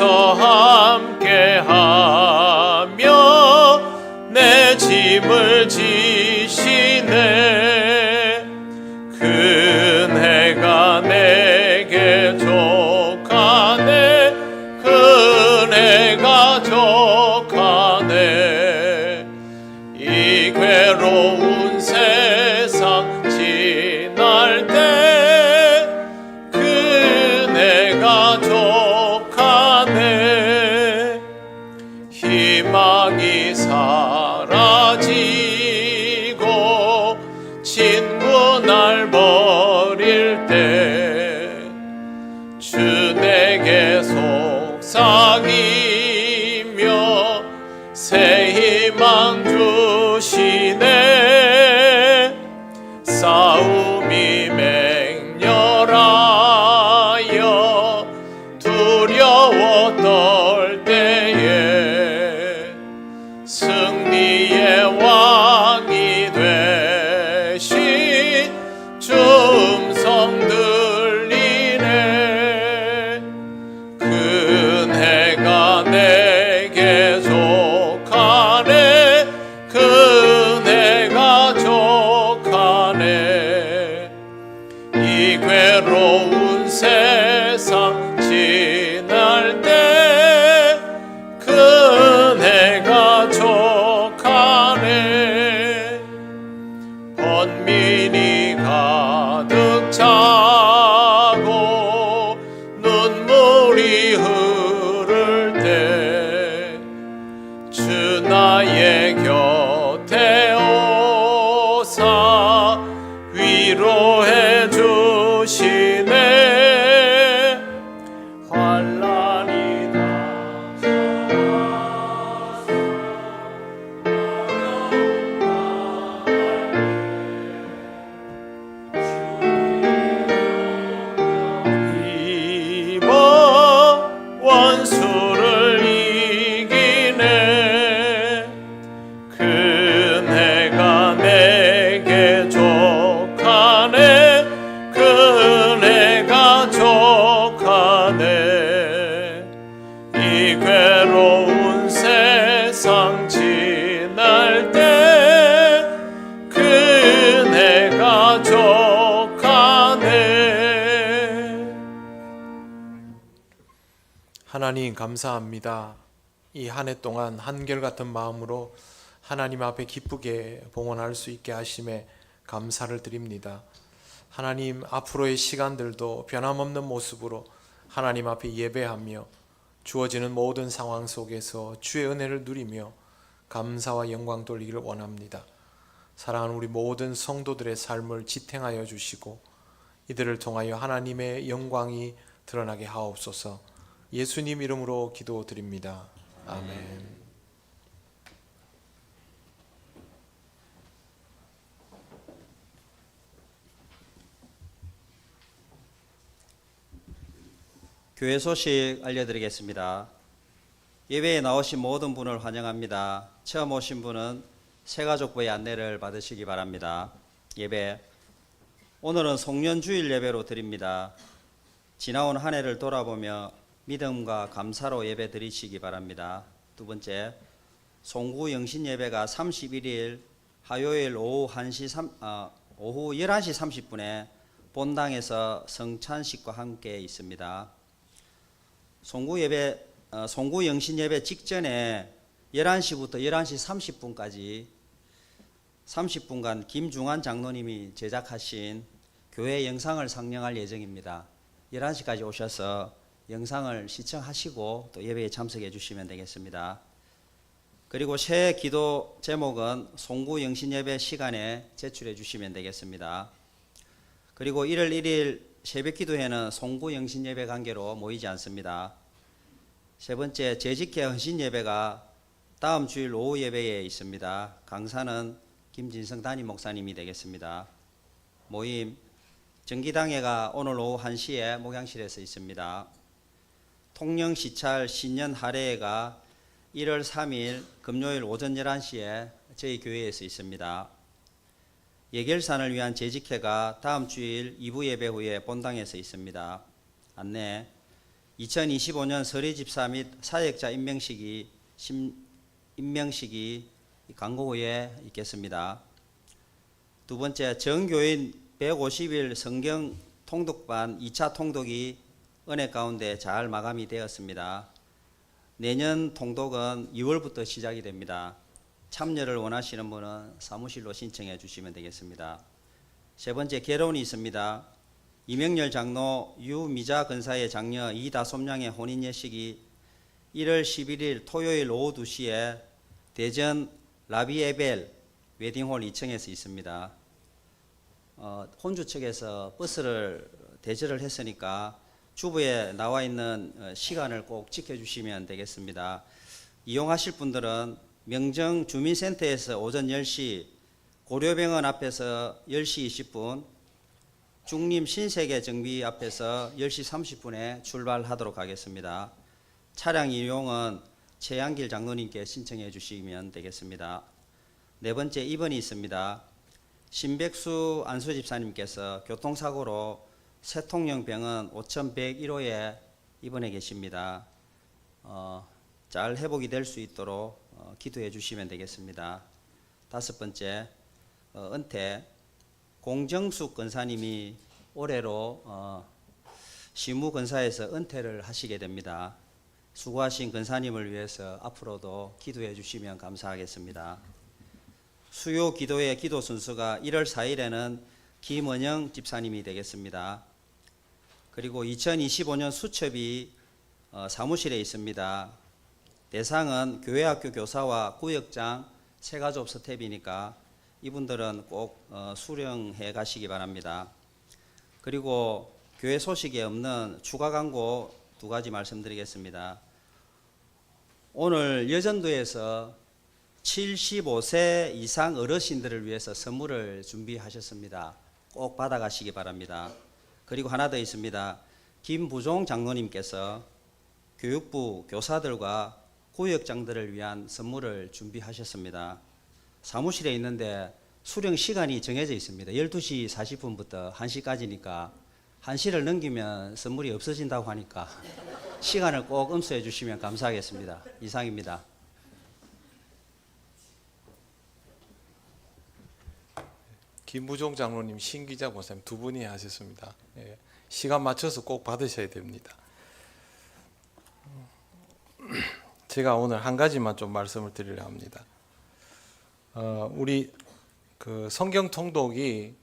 희망이 사라지고 친구 날 버릴 때 주 내게 속삭이며 새 희망 주시네. 싸움이 맹렬하여 두려워 떨 때에 승리의 왕이 되신 주 음성 들리네. 그네가 내게 족하네. 그네가 족하네. 이 괴로운 세상 지날 때 그네가 족하네. 번민이 가득 차고 눈물이 흐를 때 주 나의 곁에 오사 위로해 주시네. 환난이 닥쳐와서 이번 원수를 이기네. 그네가 내게 족하네. 그네가 족하네. 이 괴로운 세상 지날 때 그네가 족하네. 하나님 감사합니다. 이 한 해 동안 한결같은 마음으로 하나님 앞에 기쁘게 봉헌할 수 있게 하심에 감사를 드립니다. 하나님, 앞으로의 시간들도 변함없는 모습으로 하나님 앞에 예배하며 주어지는 모든 상황 속에서 주의 은혜를 누리며 감사와 영광 돌리기를 원합니다. 사랑하는 우리 모든 성도들의 삶을 지탱하여 주시고 이들을 통하여 하나님의 영광이 드러나게 하옵소서. 예수님 이름으로 기도드립니다. 아멘. 교회 소식 알려드리겠습니다. 예배에 나오신 모든 분을 환영합니다. 처음 오신 분은 새가족부의 안내를 받으시기 바랍니다. 예배, 오늘은 송년주일 예배로 드립니다. 지나온 한 해를 돌아보며 믿음과 감사로 예배 드리시기 바랍니다. 두 번째, 송구 영신 예배가 31일 화요일 오후 11시 30분에 본당에서 성찬식과 함께 있습니다. 송구 영신 예배 직전에 11시부터 11시 30분까지 30분간 김중환 장로님이 제작하신 교회 영상을 상영할 예정입니다. 11시까지 오셔서 영상을 시청하시고 또 예배에 참석해 주시면 되겠습니다. 그리고 새 기도 제목은 송구 영신 예배 시간에 제출해 주시면 되겠습니다. 그리고 1월 1일 새벽 기도회는 송구 영신 예배 관계로 모이지 않습니다. 세 번째, 재직회 헌신 예배가 다음 주일 오후 예배에 있습니다. 강사는 김진성 담임 목사님이 되겠습니다. 모임 정기당회가 오늘 오후 1시에 목양실에서 있습니다. 통영 시찰 신년 할애회가 1월 3일 금요일 오전 11시에 저희 교회에서 있습니다. 예결산을 위한 재직회가 다음 주일 2부 예배 후에 본당에서 있습니다. 안내, 2025년 설의집사 및 사역자 임명식이 광고 후에 있겠습니다. 두 번째, 정교인 150일 성경 통독반 2차 통독이 은혜 가운데 잘 마감이 되었습니다. 내년 통독은 2월부터 시작이 됩니다. 참여를 원하시는 분은 사무실로 신청해 주시면 되겠습니다. 세 번째, 결혼이 있습니다. 이명렬 장로, 유미자 근사의 장녀 이다솜양의 혼인 예식이 1월 11일 토요일 오후 2시에 대전 라비에벨 웨딩홀 2층에서 있습니다. 혼주 측에서 버스를 대절을 했으니까 주부에 나와 있는 시간을 꼭 지켜주시면 되겠습니다. 이용하실 분들은 명정 주민센터에서 오전 10시, 고려병원 앞에서 10시 20분, 중림 신세계 정비 앞에서 10시 30분에 출발하도록 하겠습니다. 차량 이용은 최양길 장로님께 신청해 주시면 되겠습니다. 네 번째 입원이 있습니다. 신백수 안수집사님께서 교통사고로 세통령 병원 5101호에 입원해 계십니다. 잘 회복이 될 수 있도록 기도해 주시면 되겠습니다. 다섯 번째, 은퇴. 공정숙 권사님이 올해로 시무권사에서 은퇴를 하시게 됩니다. 수고하신 권사님을 위해서 앞으로도 기도해 주시면 감사하겠습니다. 수요 기도의 기도 순서가 1월 4일에는 김원영 집사님이 되겠습니다. 그리고 2025년 수첩이 사무실에 있습니다. 대상은 교회학교 교사와 구역장 세가족 스텝이니까 이분들은 꼭 수령해 가시기 바랍니다. 그리고 교회 소식에 없는 추가 광고 2가지 말씀드리겠습니다. 오늘 여전도에서 75세 이상 어르신들을 위해서 선물을 준비하셨습니다. 꼭 받아가시기 바랍니다. 그리고 하나 더 있습니다. 김부종 장로님께서 교육부 교사들과 구역장들을 위한 선물을 준비하셨습니다. 사무실에 있는데 수령 시간이 정해져 있습니다. 12시 40분부터 1시까지니까 1시를 넘기면 선물이 없어진다고 하니까 시간을 꼭 음수해 주시면 감사하겠습니다. 이상입니다. 김부종 장로님, 신기자 목사님 두 분이 하셨습니다. 예, 시간 맞춰서 꼭 받으셔야 됩니다. 제가 오늘 한 가지만 좀 말씀을 드리려 합니다. 우리 그 성경 통독이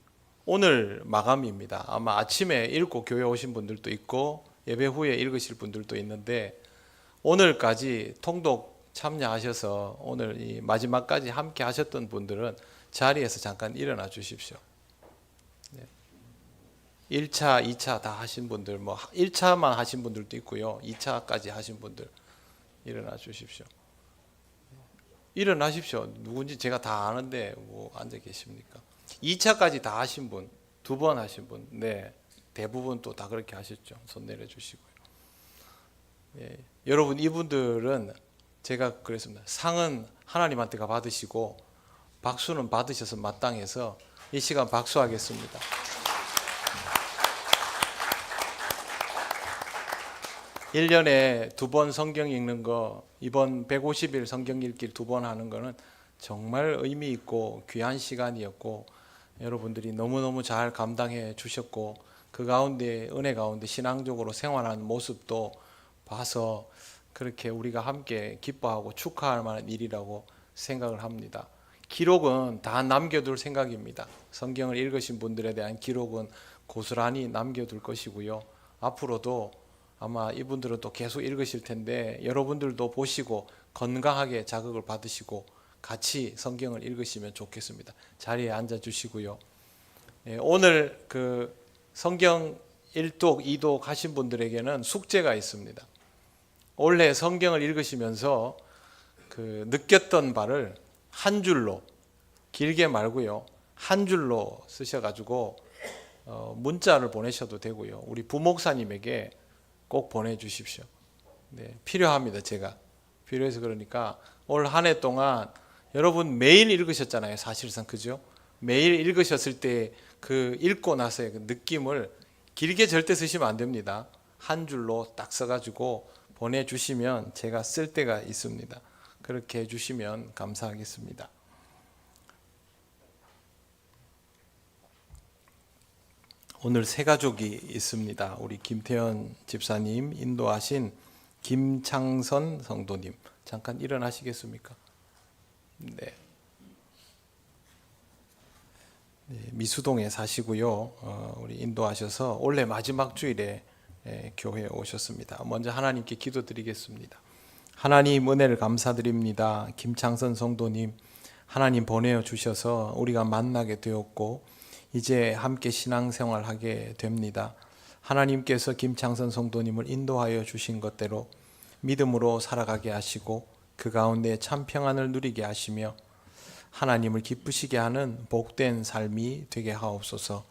오늘 마감입니다. 아마 아침에 읽고 교회 오신 분들도 있고 예배 후에 읽으실 분들도 있는데 오늘까지 통독 참여하셔서 오늘 이 마지막까지 함께 하셨던 분들은 자리에서 잠깐 일어나 주십시오. 1차, 2차 다 하신 분들, 뭐 1차만 하신 분들도 있고요. 2차까지 하신 분들 일어나 주십시오. 일어나십시오. 누군지 제가 다 아는데 뭐 앉아 계십니까? 2차까지 다 하신 분, 2번 하신 분, 네, 대부분 또 다 그렇게 하셨죠. 손 내려주시고요. 예, 여러분 이분들은 제가 그랬습니다. 상은 하나님한테가 받으시고 박수는 받으셔서 마땅해서 이 시간 박수하겠습니다. 일 1년에 2번 성경 읽는 거, 이번 150일 성경 읽기 2번 하는 거는 정말 의미 있고 귀한 시간이었고 여러분들이 너무너무 잘 감당해 주셨고 그 가운데 은혜 가운데 신앙적으로 생활하는 모습도 봐서 그렇게 우리가 함께 기뻐하고 축하할 만한 일이라고 생각을 합니다. 기록은 다 남겨둘 생각입니다. 성경을 읽으신 분들에 대한 기록은 고스란히 남겨둘 것이고요. 앞으로도 아마 이분들은 또 계속 읽으실 텐데 여러분들도 보시고 건강하게 자극을 받으시고 같이 성경을 읽으시면 좋겠습니다. 자리에 앉아 주시고요. 오늘 그 성경 1독, 2독 하신 분들에게는 숙제가 있습니다. 올해 성경을 읽으시면서 그 느꼈던 바를 한 줄로, 길게 말고요, 한 줄로 쓰셔가지고 문자를 보내셔도 되고요. 우리 부목사님에게 꼭 보내주십시오. 네, 필요합니다. 제가 필요해서 그러니까 올 한 해 동안 여러분 매일 읽으셨잖아요. 사실상 그죠? 매일 읽으셨을 때 그 읽고 나서의 그 느낌을 길게 절대 쓰시면 안 됩니다. 한 줄로 딱 써가지고 보내주시면 제가 쓸 때가 있습니다. 그렇게 해주시면 감사하겠습니다. 오늘 세 가족이 있습니다. 우리 김태현 집사님 인도하신 김창선 성도님 잠깐 일어나시겠습니까? 네. 미수동에 사시고요. 우리 인도하셔서 올해 마지막 주일에 교회에 오셨습니다. 먼저 하나님께 기도드리겠습니다. 하나님 은혜를 감사드립니다. 김창선 성도님 하나님 보내어 주셔서 우리가 만나게 되었고 이제 함께 신앙생활하게 됩니다. 하나님께서 김창선 성도님을 인도하여 주신 것대로 믿음으로 살아가게 하시고 그 가운데 참 평안을 누리게 하시며 하나님을 기쁘시게 하는 복된 삶이 되게 하옵소서.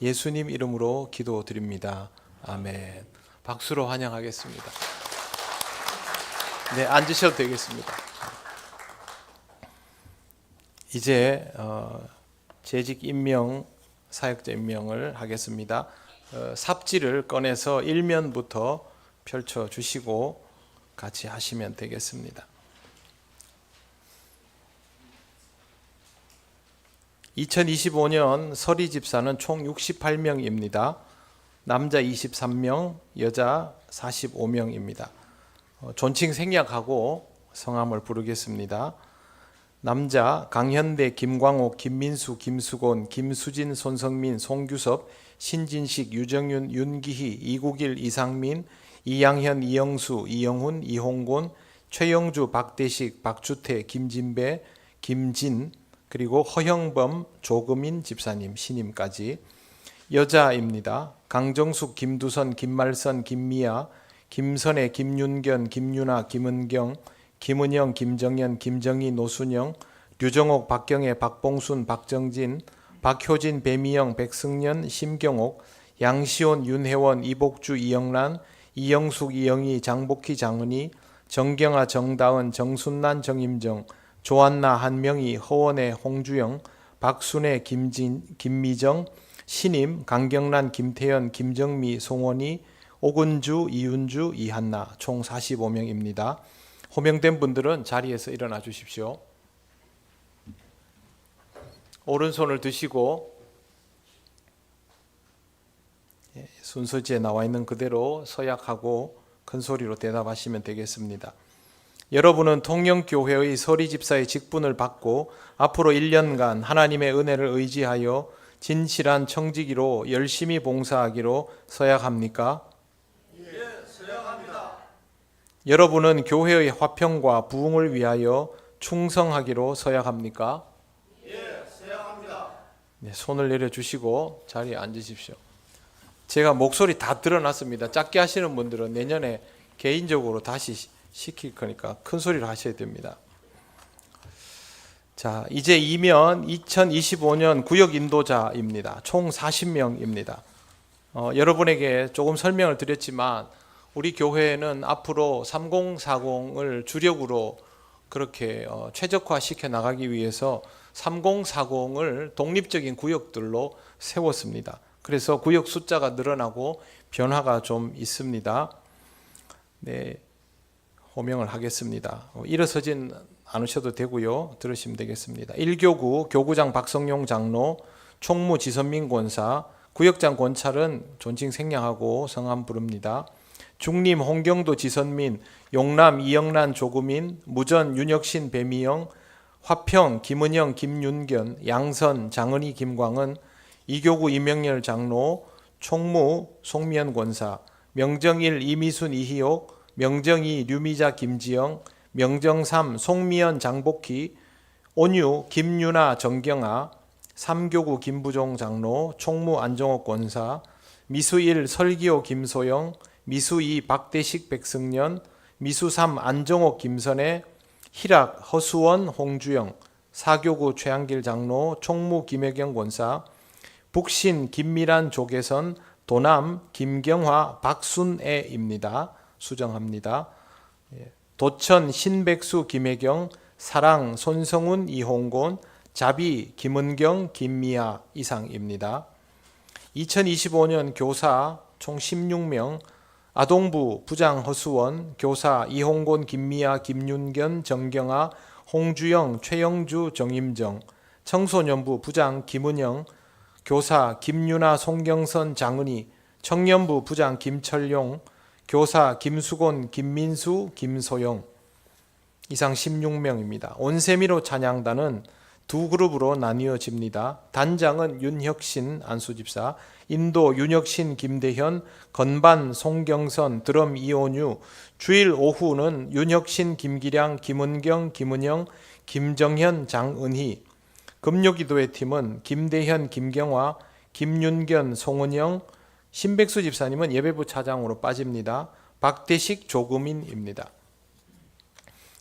예수님 이름으로 기도드립니다. 아멘. 박수로 환영하겠습니다. 네, 앉으셔도 되겠습니다. 이제 재직 임명, 사역자 임명을 하겠습니다. 삽지를 꺼내서 1면부터 펼쳐주시고 같이 하시면 되겠습니다. 2025년 서리 집사는 총 68명입니다. 남자 23명, 여자 45명입니다. 존칭 생략하고 성함을 부르겠습니다. 남자 강현대, 김광옥, 김민수, 김수곤, 김수진, 손성민, 송규섭, 신진식, 유정윤, 윤기희, 이국일, 이상민, 이양현, 이영수, 이영훈, 이홍곤, 최영주, 박대식, 박주태, 김진배, 김진, 그리고 허형범, 조금인 집사님, 신임까지. 여자입니다. 강정숙, 김두선, 김말선, 김미아, 김선혜, 김윤견, 김윤아, 김은경, 김은영, 김정연, 김정희, 노순영, 류정옥, 박경애, 박봉순, 박정진, 박효진, 배미영, 백승연, 심경옥, 양시온, 윤혜원, 이복주, 이영란, 이영숙, 이영희, 장복희, 장은희, 정경아, 정다은, 정순난, 정임정, 조한나, 한명희, 허원혜, 홍주영, 박순혜, 김미정, 신임, 강경란, 김태연, 김정미, 송원희, 오근주, 이윤주, 이한나 총 45명입니다. 호명된 분들은 자리에서 일어나 주십시오. 오른손을 드시고 순서지에 나와 있는 그대로 서약하고 큰 소리로 대답하시면 되겠습니다. 여러분은 통영교회의 서리집사의 직분을 받고 앞으로 1년간 하나님의 은혜를 의지하여 진실한 청지기로 열심히 봉사하기로 서약합니까? 예, 서약합니다. 여러분은 교회의 화평과 부흥을 위하여 충성하기로 서약합니까? 예, 서약합니다. 네, 손을 내려주시고 자리에 앉으십시오. 제가 목소리 다 드러났습니다. 작게 하시는 분들은 내년에 개인적으로 다시 시킬 거니까 큰 소리로 하셔야 됩니다. 자, 이제 이면 2025년 구역 인도자입니다. 총 40명입니다. 여러분에게 조금 설명을 드렸지만 우리 교회는 앞으로 3040을 주력으로 그렇게 최적화시켜 나가기 위해서 3040을 독립적인 구역들로 세웠습니다. 그래서 구역 숫자가 늘어나고 변화가 좀 있습니다. 네, 호명을 하겠습니다. 일어서진 않으셔도 되고요. 들으시면 되겠습니다. 1교구 교구장 박성용 장로, 총무 지선민 권사, 구역장 권찰은 존칭 생략하고 성함 부릅니다. 중림 홍경도 지선민, 용남 이영란 조구민, 무전 윤혁신 배미영, 화평 김은영 김윤견, 양선 장은희 김광은, 2교구 이명렬 장로, 총무 송미연 권사, 명정일 이미순 이희옥, 명정이 류미자 김지영, 명정삼 송미연 장복희, 온유 김유나 정경아, 3교구 김부종 장로, 총무 안정옥 권사, 미수1 설기호 김소영, 미수2 박대식 백승년, 미수3 안정옥 김선혜, 희락 허수원 홍주영, 4교구 최한길 장로, 총무 김혜경 권사, 북신 김미란 조계선, 도남 김경화 박순애입니다. 수정합니다. 도천 신백수 김혜경, 사랑 손성훈 이홍곤, 자비 김은경 김미아 이상입니다. 2025년 교사 총 16명, 아동부 부장 허수원, 교사 이홍곤 김미아 김윤견 정경아 홍주영 최영주 정임정, 청소년부 부장 김은영, 교사 김유나 송경선 장은희, 청년부 부장 김철용, 교사 김수곤 김민수 김소영. 이상 16명입니다. 온세미로 찬양단은 두 그룹으로 나뉘어집니다. 단장은 윤혁신 안수집사, 인도 윤혁신 김대현, 건반 송경선, 드럼 이온유, 주일 오후는 윤혁신 김기량, 김은경, 김은영, 김정현, 장은희. 금요기도회 팀은 김대현, 김경화, 김윤견, 송은영, 신백수 집사님은 예배부 차장으로 빠집니다. 박대식, 조금인입니다.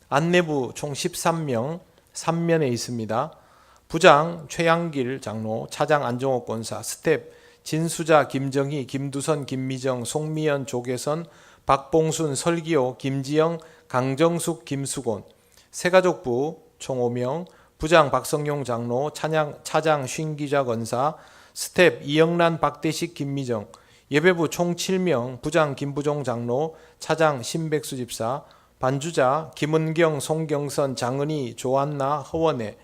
안내부 총 13명 3면에 있습니다. 부장 최양길 장로, 차장 안정옥 권사, 스텝 진수자, 김정희, 김두선, 김미정, 송미연, 조계선, 박봉순, 설기호, 김지영, 강정숙, 김수곤. 새가족부 총 5명, 부장 박성용 장로, 차장 쉰기자 권사, 스텝 이영란, 박대식, 김미정. 예배부 총 7명, 부장 김부종 장로, 차장 신백수 집사, 반주자 김은경, 송경선, 장은희, 조안나, 허원혜.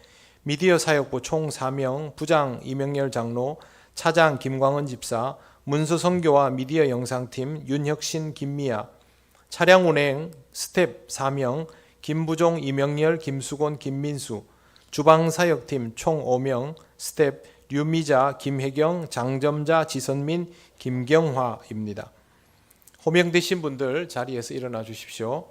미디어 사역부 총 4명, 부장 이명열 장로, 차장 김광은 집사, 문서 선교와 미디어 영상팀 윤혁신, 김미아. 차량 운행 스텝 4명, 김부종, 이명열, 김수곤, 김민수. 주방 사역팀 총 5명, 스텝 류미자, 김혜경, 장점자, 지선민, 김경화입니다. 호명되신 분들 자리에서 일어나 주십시오.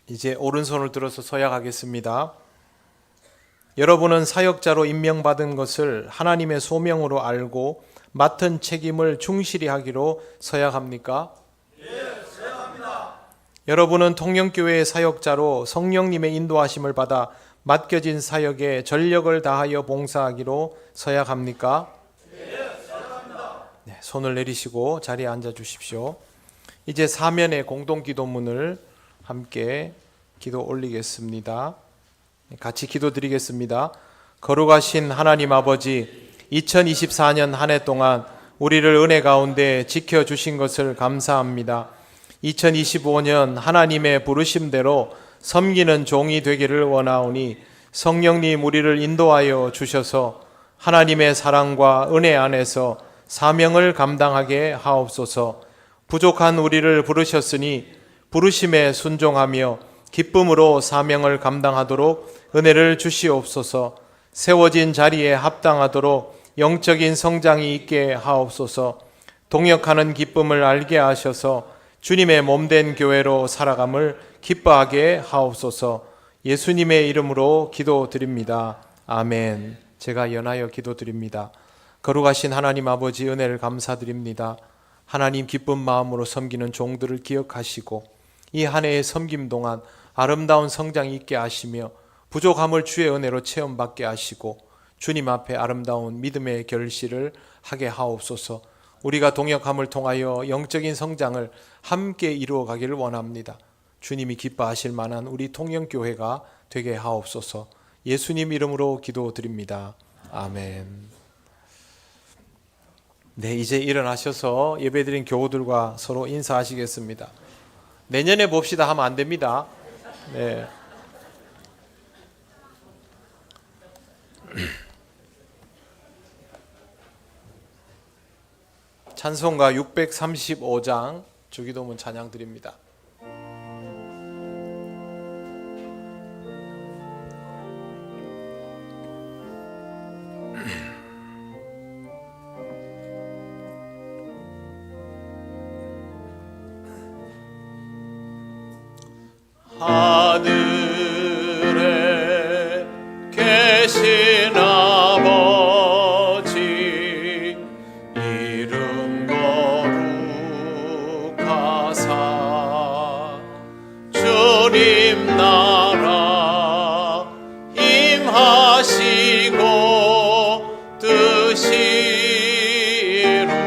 이제 오른손을 들어서 서약하겠습니다. 여러분은 사역자로 임명받은 것을 하나님의 소명으로 알고 맡은 책임을 충실히 하기로 서약합니까? 예, 서약합니다. 여러분은 통영교회의 사역자로 성령님의 인도하심을 받아 맡겨진 사역에 전력을 다하여 봉사하기로 서약합니까? 예, 서약합니다. 네, 손을 내리시고 자리에 앉아 주십시오. 이제 사면의 공동기도문을 함께 기도 올리겠습니다. 같이 기도드리겠습니다. 거룩하신 하나님 아버지, 2024년 한 해 동안 우리를 은혜 가운데 지켜주신 것을 감사합니다. 2025년 하나님의 부르심대로 섬기는 종이 되기를 원하오니 성령님 우리를 인도하여 주셔서 하나님의 사랑과 은혜 안에서 사명을 감당하게 하옵소서. 부족한 우리를 부르셨으니 부르심에 순종하며 기쁨으로 사명을 감당하도록 은혜를 주시옵소서. 세워진 자리에 합당하도록 영적인 성장이 있게 하옵소서. 동역하는 기쁨을 알게 하셔서 주님의 몸된 교회로 살아감을 기뻐하게 하옵소서. 예수님의 이름으로 기도드립니다. 아멘. 제가 연하여 기도드립니다. 거룩하신 하나님 아버지, 은혜를 감사드립니다. 하나님 기쁜 마음으로 섬기는 종들을 기억하시고 이 한 해의 섬김 동안 아름다운 성장이 있게 하시며 부족함을 주의 은혜로 체험받게 하시고 주님 앞에 아름다운 믿음의 결실을 하게 하옵소서. 우리가 동역함을 통하여 영적인 성장을 함께 이루어 가기를 원합니다. 주님이 기뻐하실 만한 우리 통영교회가 되게 하옵소서. 예수님 이름으로 기도드립니다. 아멘. 네, 이제 일어나셔서 예배드린 교우들과 서로 인사하시겠습니다. 내년에 봅시다 하면 안 됩니다. 네. 찬송가 635장 주기도문 찬양 드립니다. 하늘에 계신 아버지 이름 거룩하사 주님 나라 임하시고 뜻이 이루어지다.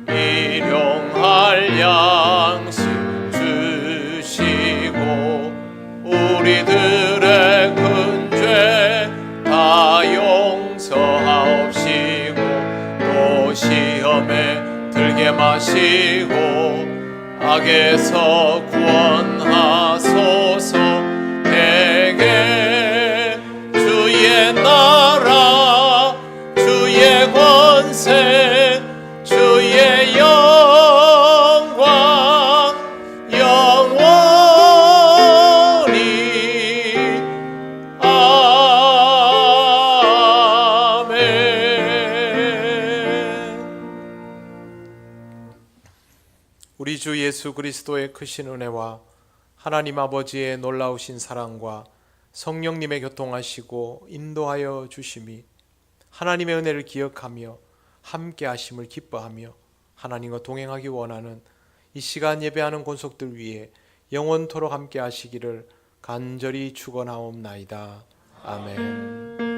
일용할 양식 주시고 우리들의 큰 죄 다 용서하옵시고 또 시험에 들게 마시고 악에서 구원하소서. 대개 주의 나라 주의 권세 주의 우리 주 예수 그리스도의 크신 은혜와 하나님 아버지의 놀라우신 사랑과 성령님의 교통하시고 인도하여 주심이 하나님의 은혜를 기억하며 함께 하심을 기뻐하며 하나님과 동행하기 원하는 이 시간 예배하는 권속들 위해 영원토록 함께 하시기를 간절히 축원하옵나이다. 아멘.